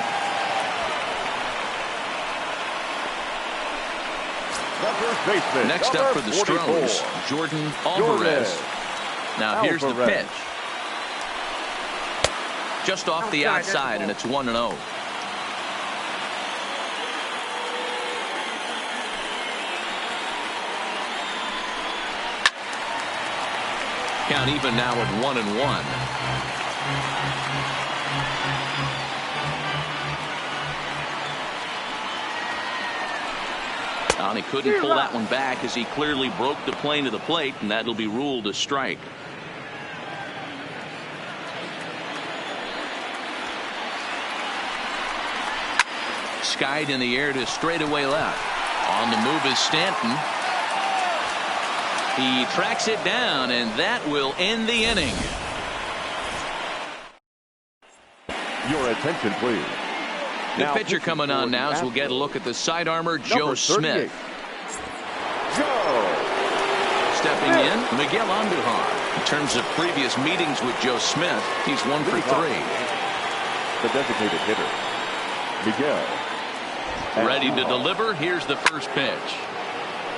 The first baseman, Next number up for the 44. Stros, Jordan Alvarez. Now here's the pitch. Just off the outside, and it's 1-0. Count even now at 1-1. And he couldn't pull that one back as he clearly broke the plane to the plate, and that'll be ruled a strike. Skied in the air to straightaway left. On the move is Stanton. He tracks it down, and that will end the inning. Your attention, please. The pitcher coming on now as we'll get a look at the side armor, Joe Smith. Joe. Stepping in, Miguel Andujar. In terms of previous meetings with Joe Smith, he's 1 for 3. The designated hitter, Miguel. Ready to deliver. Here's the first pitch.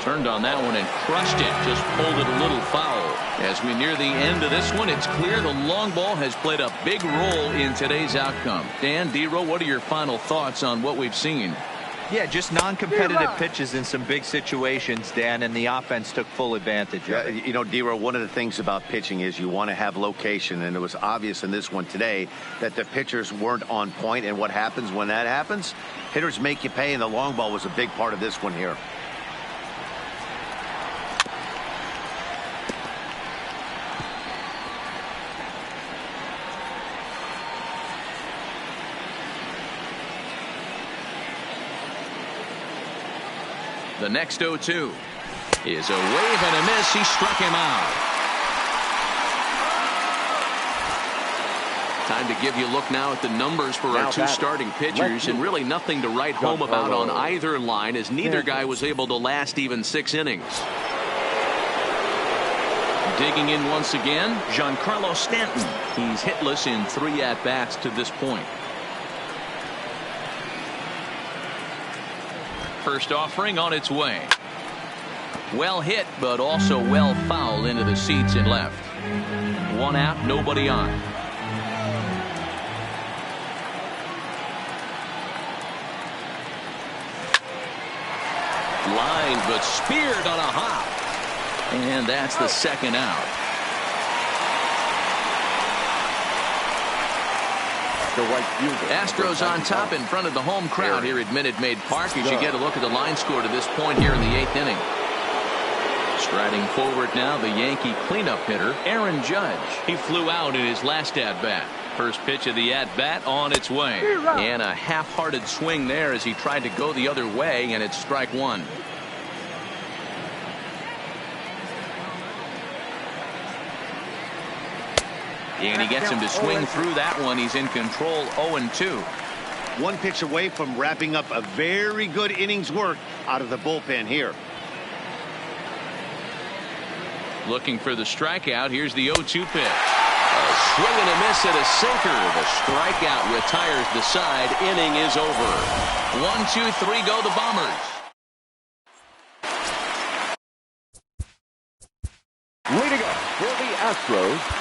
Turned on that one and crushed it. Just pulled it a little foul. As we near the end of this one, it's clear the long ball has played a big role in today's outcome. Dan, D-Row, what are your final thoughts on what we've seen? Yeah, just non-competitive pitches in some big situations, Dan, and the offense took full advantage of it. You know, D-Row, one of the things about pitching is you want to have location, and it was obvious in this one today that the pitchers weren't on point, and what happens when that happens? Hitters make you pay, and the long ball was a big part of this one here. The next 0-2 is a wave and a miss. He struck him out. Time to give you a look now at the numbers for our 2 starting pitchers, and really nothing to write home about on either line, as neither guy was able to last even 6 innings. Digging in once again, Giancarlo Stanton. He's hitless in 3 at-bats to this point. First offering on its way. Well hit, but also well fouled into the seats and left. 1 out, nobody on. Line, but speared on a hop. And that's the 2nd out. The right fielder. Astros on top in front of the home crowd here at Minute Maid Park. As you get a look at the line score to this point here in the 8th inning. Striding forward now, the Yankee cleanup hitter, Aaron Judge. He flew out in his last at-bat. First pitch of the at-bat on its way. And a half-hearted swing there as he tried to go the other way, and it's strike 1. And he gets him to swing through that one. He's in control, 0-2. 1 pitch away from wrapping up a very good innings work out of the bullpen here. Looking for the strikeout. Here's the 0-2 pitch. A swing and a miss at a sinker. The strikeout retires the side. Inning is over. 1, 2, 3 go the Bombers. Leading up for the Astros,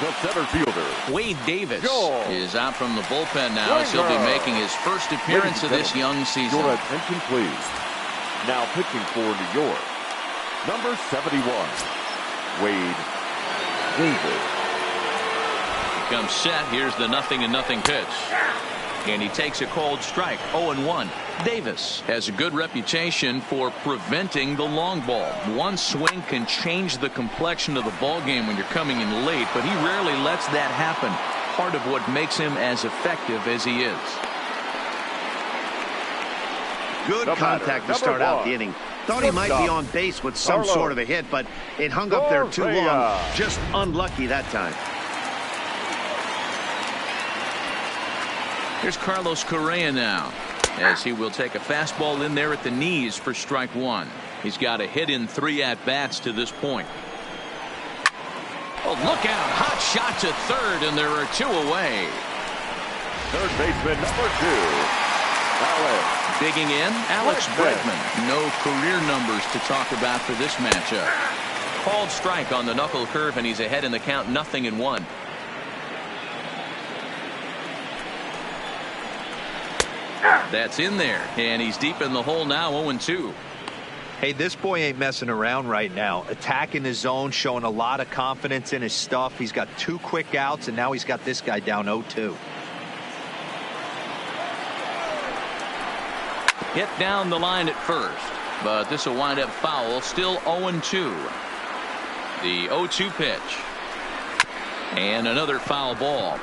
the center fielder, Wade Davis Joel. is out from the bullpen now, as he'll be making his first appearance of this young season. Your attention, please. Now pitching for New York, number 71, Wade Davis. He comes set. Here's the 0-0 pitch. And he takes a cold strike, 0-1. Davis has a good reputation for preventing the long ball. One swing can change the complexion of the ball game when you're coming in late, but he rarely lets that happen. Part of what makes him as effective as he is. Good contact to start out the inning. Thought he might be on base with some sort of a hit, but it hung up there too long. Just unlucky that time. Here's Carlos Correa now. as he will take a fastball in there at the knees for strike one. He's got a hit in 3 at-bats to this point. Oh, look out. Hot shot to third, and there are 2 away. Third baseman number 2. Alex. Digging in, Alex Bregman. No career numbers to talk about for this matchup. Called strike on the knuckle curve, and he's ahead in the count, 0-1. That's in there, and he's deep in the hole now, 0-2. Hey, this boy ain't messing around right now. Attacking his zone, showing a lot of confidence in his stuff. He's got 2 quick outs, and now he's got this guy down 0-2. Hit down the line at first, but this will wind up foul. Still 0-2. The 0-2 pitch. And another foul ball.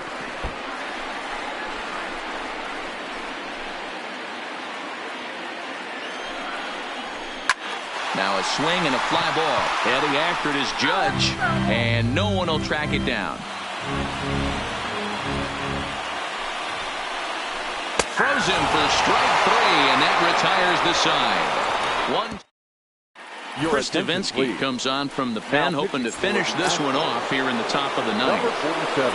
Now a swing and a fly ball. Heading after it is Judge, and no one will track it down. Throws him for strike 3, and that retires the side. Chris Davinsky comes on from the pen, hoping to finish this one off here in the top of the 9th. Number 47.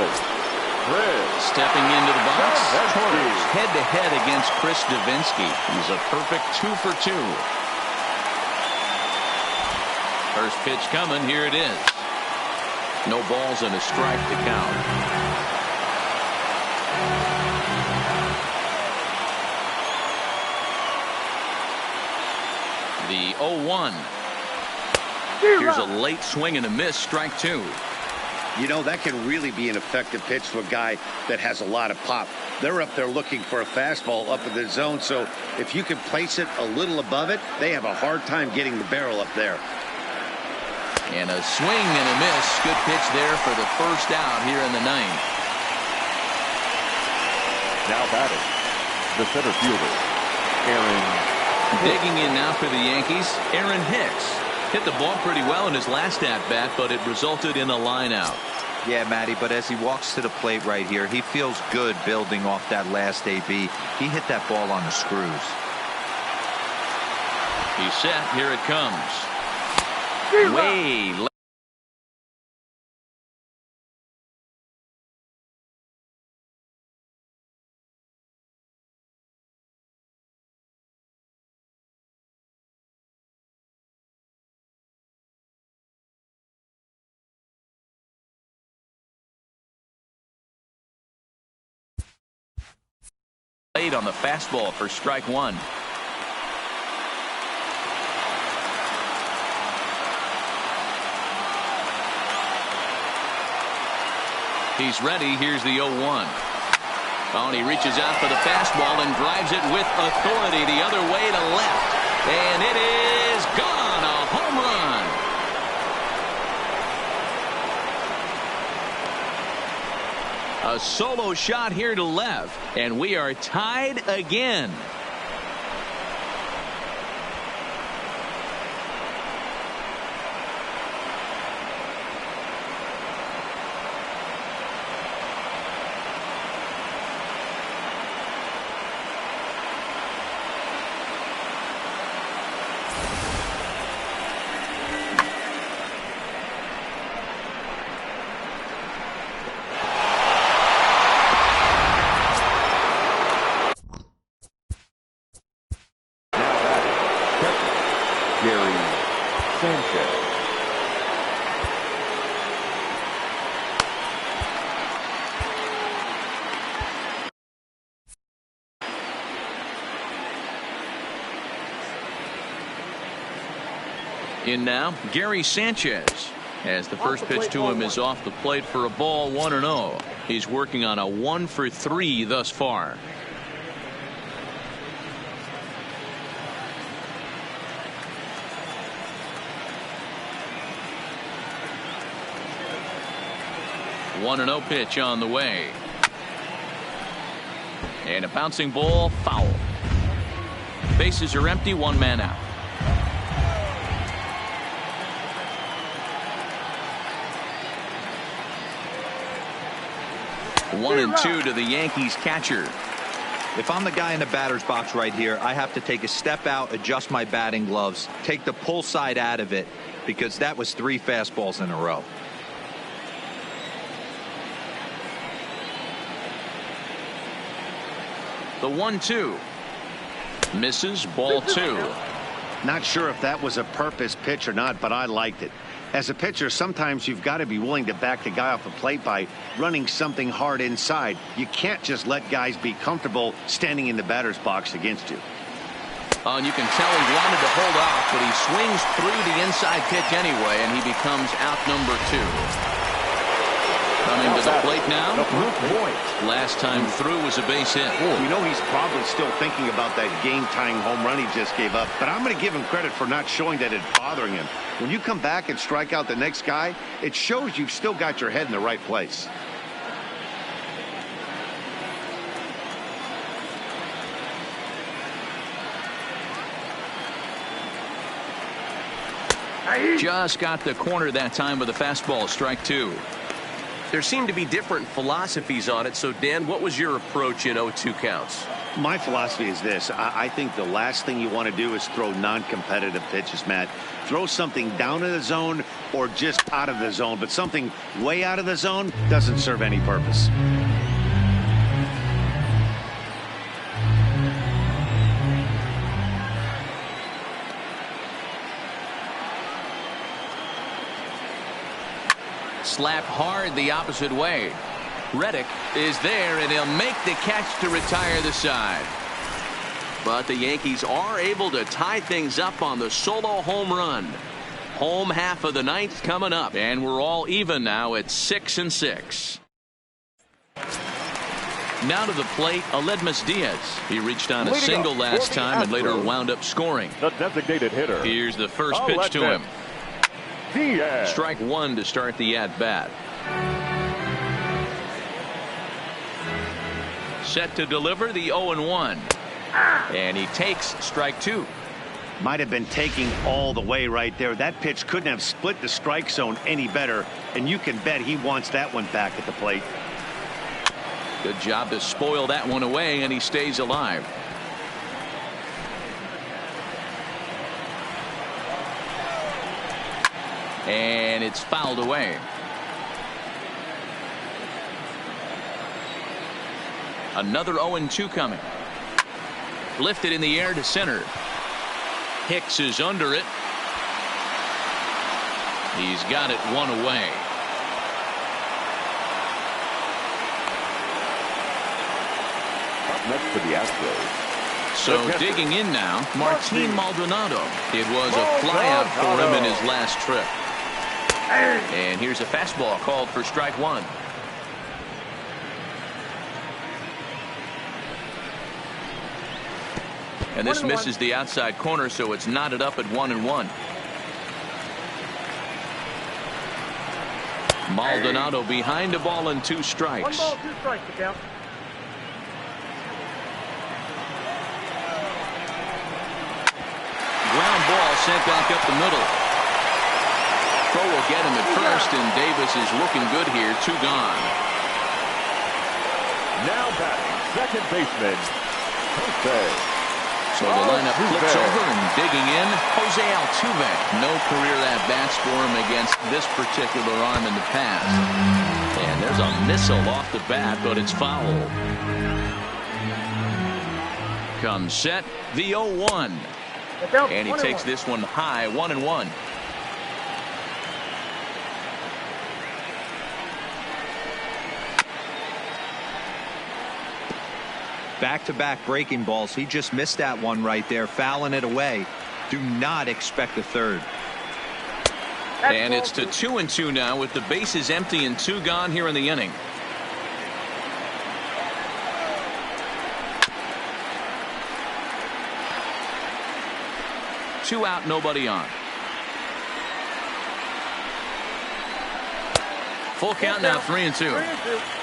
Stepping into the box, Torres head-to-head against Chris Davinsky. He's a perfect 2 for 2. First pitch coming. Here it is. No balls and a strike to count. The 0-1. Here's a late swing and a miss. Strike 2. You know, that can really be an effective pitch to a guy that has a lot of pop. They're up there looking for a fastball up in the zone, so if you can place it a little above it, they have a hard time getting the barrel up there. And a swing and a miss. Good pitch there for the first out here in the 9th. Now batting, the center fielder, Aaron. Digging in now for the Yankees, Aaron Hicks. Hit the ball pretty well in his last at-bat, but it resulted in a line out. Yeah, Matty, but as he walks to the plate right here, he feels good building off that last AB. He hit that ball on the screws. He's set. Here it comes. Way late. Late on the fastball for strike 1. He's ready. Here's the 0-1. Oh, and he reaches out for the fastball and drives it with authority the other way to left. And it is gone. A home run. A solo shot here to left, and we are tied again. In now, Gary Sanchez, as the first pitch to him is off the plate for a ball, 1-0. He's working on a 1 for 3 thus far. One 1-0 pitch on the way. And a bouncing ball, foul. Bases are empty, 1 man out. 1-2 to the Yankees catcher. If I'm the guy in the batter's box right here, I have to take a step out, adjust my batting gloves, take the pull side out of it, because that was 3 fastballs in a row. The 1-2. Misses, ball 2. Not sure if that was a purpose pitch or not, but I liked it. As a pitcher, sometimes you've got to be willing to back the guy off the plate by running something hard inside. You can't just let guys be comfortable standing in the batter's box against you. And you can tell he wanted to hold off, but he swings through the inside pitch anyway, and he becomes out number 2. Coming to the plate now, last time through was a base hit. You know he's probably still thinking about that game-tying home run he just gave up, but I'm going to give him credit for not showing that it's bothering him. When you come back and strike out the next guy, it shows you've still got your head in the right place. Just got the corner that time with a fastball, strike 2. There seem to be different philosophies on it. So, Dan, what was your approach in 0-2 counts? My philosophy is this. I think the last thing you want to do is throw non-competitive pitches, Matt. Throw something down in the zone or just out of the zone, but something way out of the zone doesn't serve any purpose. Slap hard the opposite way. Reddick is there, and he'll make the catch to retire the side. But the Yankees are able to tie things up on the solo home run. Home half of the ninth coming up, and we're all even now at 6-6. Now to the plate, Aledmus Diaz. He reached on a single last time and later wound up scoring. The designated hitter. Here's the first pitch to him. Diaz. Strike 1 to start the at-bat. Set to deliver the 0-1. And he takes strike 2. Might have been taking all the way right there. That pitch couldn't have split the strike zone any better, and you can bet he wants that one back at the plate. Good job to spoil that one away, and he stays alive. And it's fouled away. Another 0-2 coming. Lifted in the air to center. Hicks is under it. He's got it one away. Up next to the Astros. So digging in now, Martin Maldonado. It was a flyout for him in his last trip. And here's a fastball called for strike 1. And this misses the outside corner, so it's knotted up at 1-1. Maldonado behind the ball and 2 strikes. 1 ball, 2 strikes to count. Ground ball sent back up the middle. Throw will get him at first, and Davis is looking good here. 2 gone. Now batting, second baseman, Jose. So the lineup flips over, and digging in, Jose Altuve. No career at-bats for him against this particular arm in the past. And there's a missile off the bat, but it's foul. Comes set, the 0-1. And he takes this one high, 1-1. Back-to-back breaking balls. He just missed that one right there, fouling it away. Do not expect a third. And it's to 2-2 now with the bases empty and 2 gone here in the inning. Two out, nobody on. Full count now, 3-2.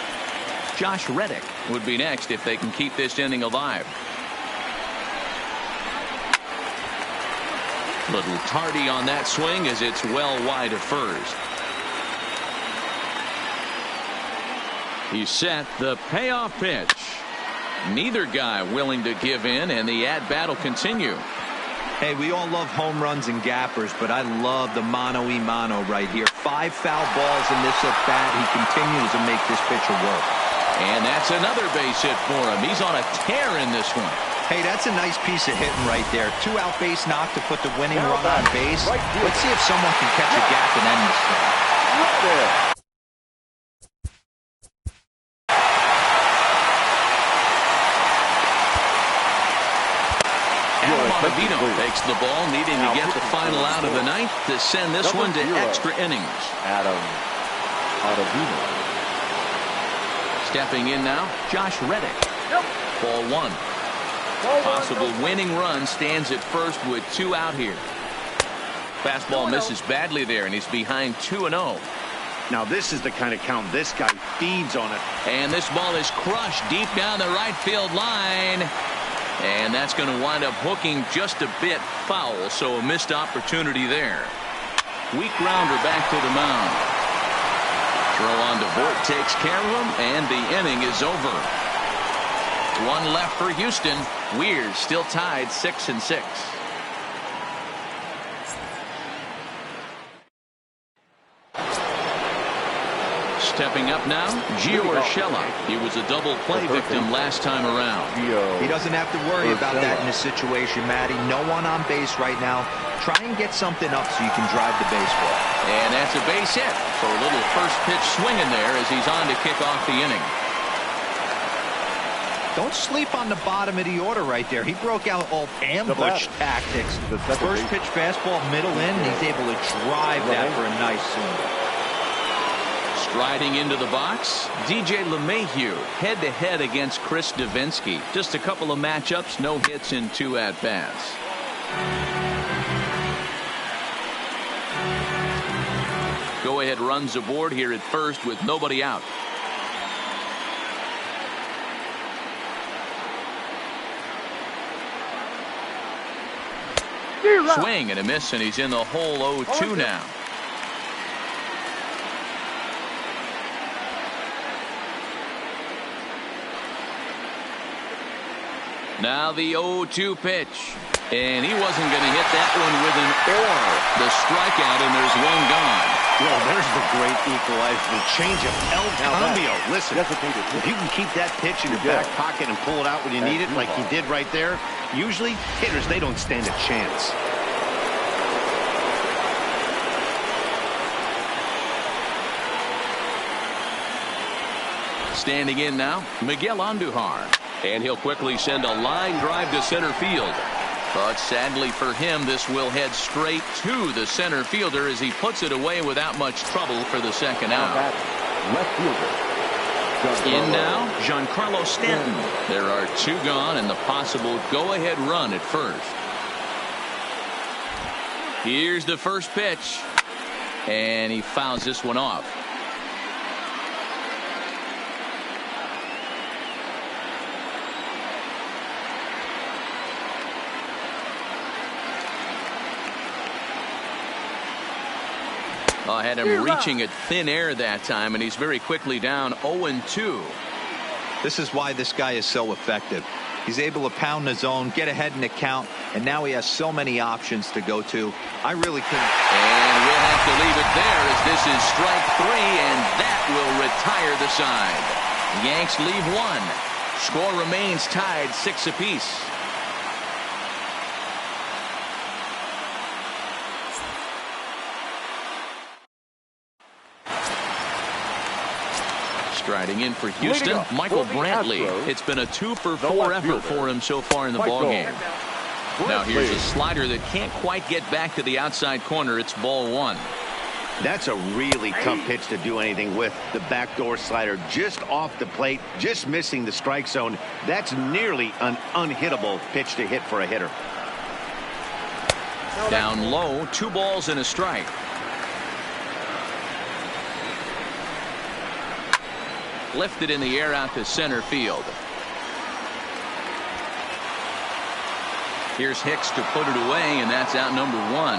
Josh Reddick would be next if they can keep this inning alive. Little tardy on that swing as it's well wide of first. He's set, the payoff pitch. Neither guy willing to give in, and the at-bat will continue. Hey, we all love home runs and gappers, but I love the mano-y-mano right here. 5 foul balls in this at-bat. He continues to make this pitcher work. And that's another base hit for him. He's on a tear in this one. Hey, that's a nice piece of hitting right there. 2-out base knock to put the winning run on base. Let's see if someone can catch a gap and end this thing. Right there. Vito takes the ball, needing to get the final out of the ninth to send this one to extra innings. Adam Ottavino. Stepping in now, Josh Reddick. Ball 1. Possible winning run stands at first with 2 out here. Fastball misses badly there, and he's behind 2-0. Now this is the kind of count this guy feeds on it. And this ball is crushed deep down the right field line. And that's going to wind up hooking just a bit foul, so a missed opportunity there. Weak grounder back to the mound. Throw on to Voigt takes care of him, and the inning is over. 1 left for Houston. Weird still tied 6-6. Stepping up now, Gio Urshela. He was a double play victim last time around. He doesn't have to worry about that in this situation, Matty. No one on base right now. Try and get something up so you can drive the baseball. And that's a base hit. So a little first pitch swinging there as he's on to kick off the inning. Don't sleep on the bottom of the order right there. He broke out all ambush tactics. First pitch fastball, middle in, and he's able to drive that for a nice single. Striding into the box, DJ LeMahieu head-to-head against Chris Davinsky. Just a couple of matchups, no hits in 2 at-bats. Go-ahead runs aboard here at first with nobody out. Swing and a miss, and he's in the hole 0-2 now. Now the 0-2 pitch. And he wasn't going to hit that one with an or. The strikeout, and there's one gone. Well, there's the great equalizer. The changeup, El Cambio. Listen, if you can keep that pitch in your back pocket and pull it out when you need it, like he did right there, usually hitters, they don't stand a chance. Standing in now, Miguel Andujar. And he'll quickly send a line drive to center field. But sadly for him, this will head straight to the center fielder as he puts it away without much trouble for the second out. Left fielder. In now, Giancarlo Stanton. There are 2 gone and the possible go-ahead run at first. Here's the first pitch. And he fouls this one off. Had him reaching at thin air that time, and he's very quickly down 0-2. This is why this guy is so effective. He's able to pound the zone, get ahead in the count, and now he has so many options to go to. I really couldn't. And we'll have to leave it there as this is strike 3, and that will retire the side. Yanks leave 1. Score remains tied 6 apiece. Striding in for Houston, Michael Brantley. It's been a 2-for-4 effort for him so far in the ballgame. Now here's a slider that can't quite get back to the outside corner. It's ball 1. That's a really tough pitch to do anything with. The backdoor slider just off the plate, just missing the strike zone. That's nearly an unhittable pitch to hit for a hitter. Down low, 2 balls and a strike. Lifted in the air out to center field. Here's Hicks to put it away, and that's out number 1.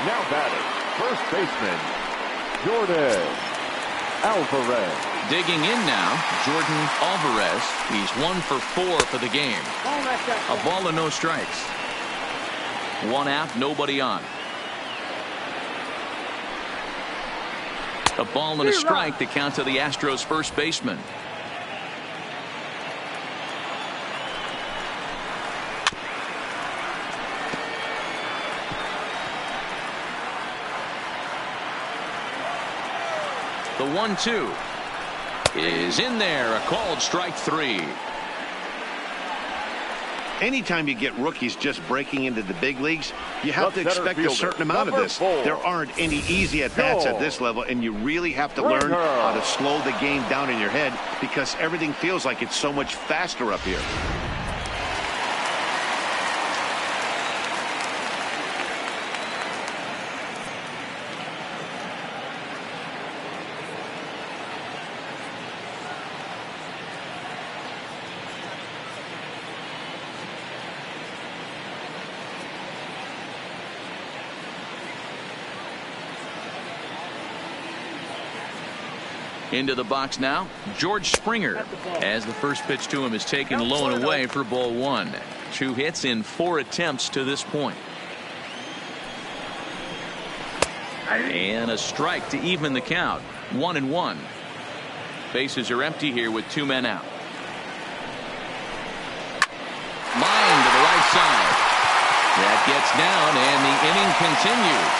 Now batting, first baseman, Jordan Alvarez. Digging in now, Jordan Alvarez. He's 1 for 4 for the game. A ball and no strikes. 1 out, nobody on. A ball and a strike to count to the Astros first baseman. The 1-2 is in there. A called strike 3. Anytime you get rookies just breaking into the big leagues, you have to expect a certain amount of this. There aren't any easy at-bats at this level, and you really have to learn how to slow the game down in your head because everything feels like it's so much faster up here. Into the box now, George Springer, as the first pitch to him is taken low and away for ball 1. 2 hits in 4 attempts to this point. And a strike to even the count. 1-1. Bases are empty here with 2 men out. Line to the right side. That gets down and the inning continues.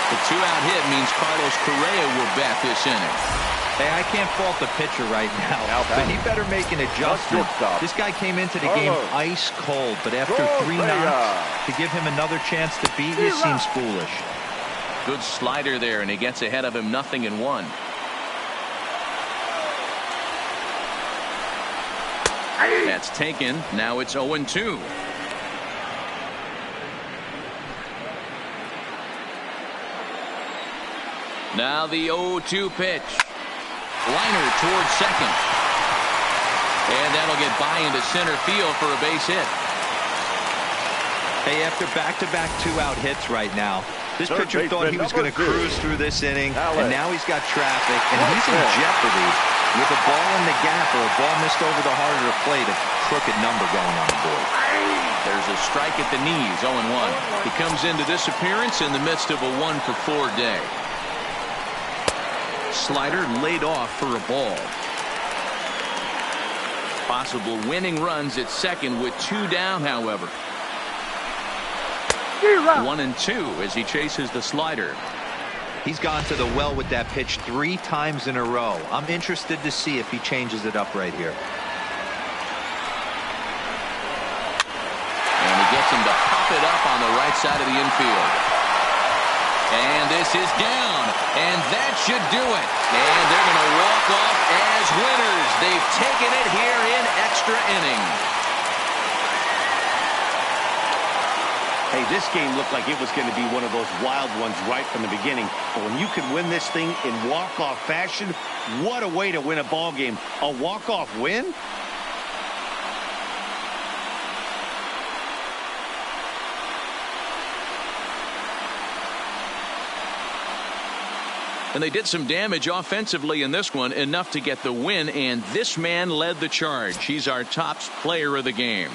The 2-out hit means Carlos Correa will bat this inning. Hey, I can't fault the pitcher right now, but he better make an adjustment. This guy came into the game ice cold, but after 3 knocks, to give him another chance to beat you seems foolish. Good slider there, and he gets ahead of him 0-1. That's taken. Now it's 0-2. Now the 0-2 pitch. Liner towards second. And that'll get by into center field for a base hit. Hey, after back-to-back 2-out hits right now, this pitcher thought he was going to cruise through this inning, and now he's got traffic, and he's in jeopardy with a ball in the gap or a ball missed over the heart of the plate. A crooked number going on the board. There's a strike at the knees, 0-1. He comes into this appearance in the midst of a 1-for-4 day. Slider laid off for a ball. Possible winning runs at second with 2 down, however. 1-2 as he chases the slider. He's gone to the well with that pitch 3 times in a row. I'm interested to see if he changes it up right here. And he gets him to pop it up on the right side of the infield. And this is down, and that should do it. And they're going to walk off as winners. They've taken it here in extra innings. Hey, this game looked like it was going to be one of those wild ones right from the beginning. But when you can win this thing in walk-off fashion, what a way to win a ball game. A walk-off win? And they did some damage offensively in this one, enough to get the win, and this man led the charge. He's our top player of the game.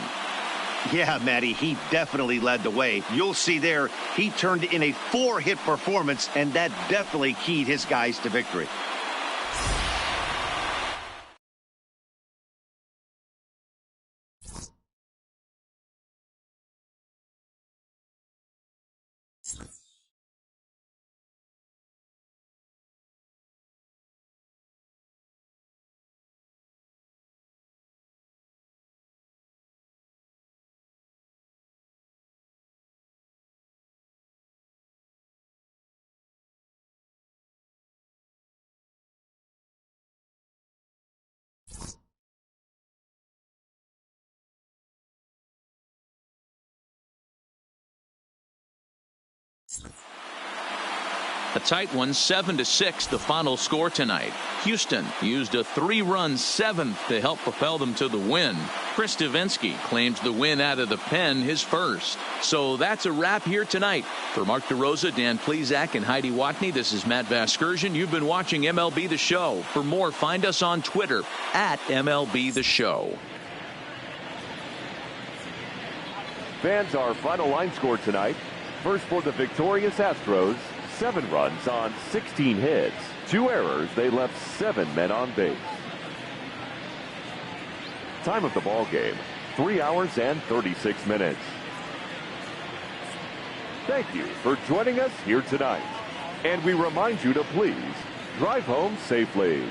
Yeah, Matty, he definitely led the way. You'll see there, he turned in a 4-hit performance, and that definitely keyed his guys to victory. A tight one, 7-6, the final score tonight. Houston used a 3-run 7th to help propel them to the win. Chris Davinsky claims the win out of the pen, his first. So that's a wrap here tonight. For Mark DeRosa, Dan Plezak, and Heidi Watney, this is Matt Vasgersian. You've been watching MLB The Show. For more, find us on Twitter at MLB The Show. Fans, our final line score tonight. First for the victorious Astros, 7 runs on 16 hits. 2 errors, they left 7 men on base. Time of the ball game, 3 hours and 36 minutes. Thank you for joining us here tonight. And we remind you to please drive home safely.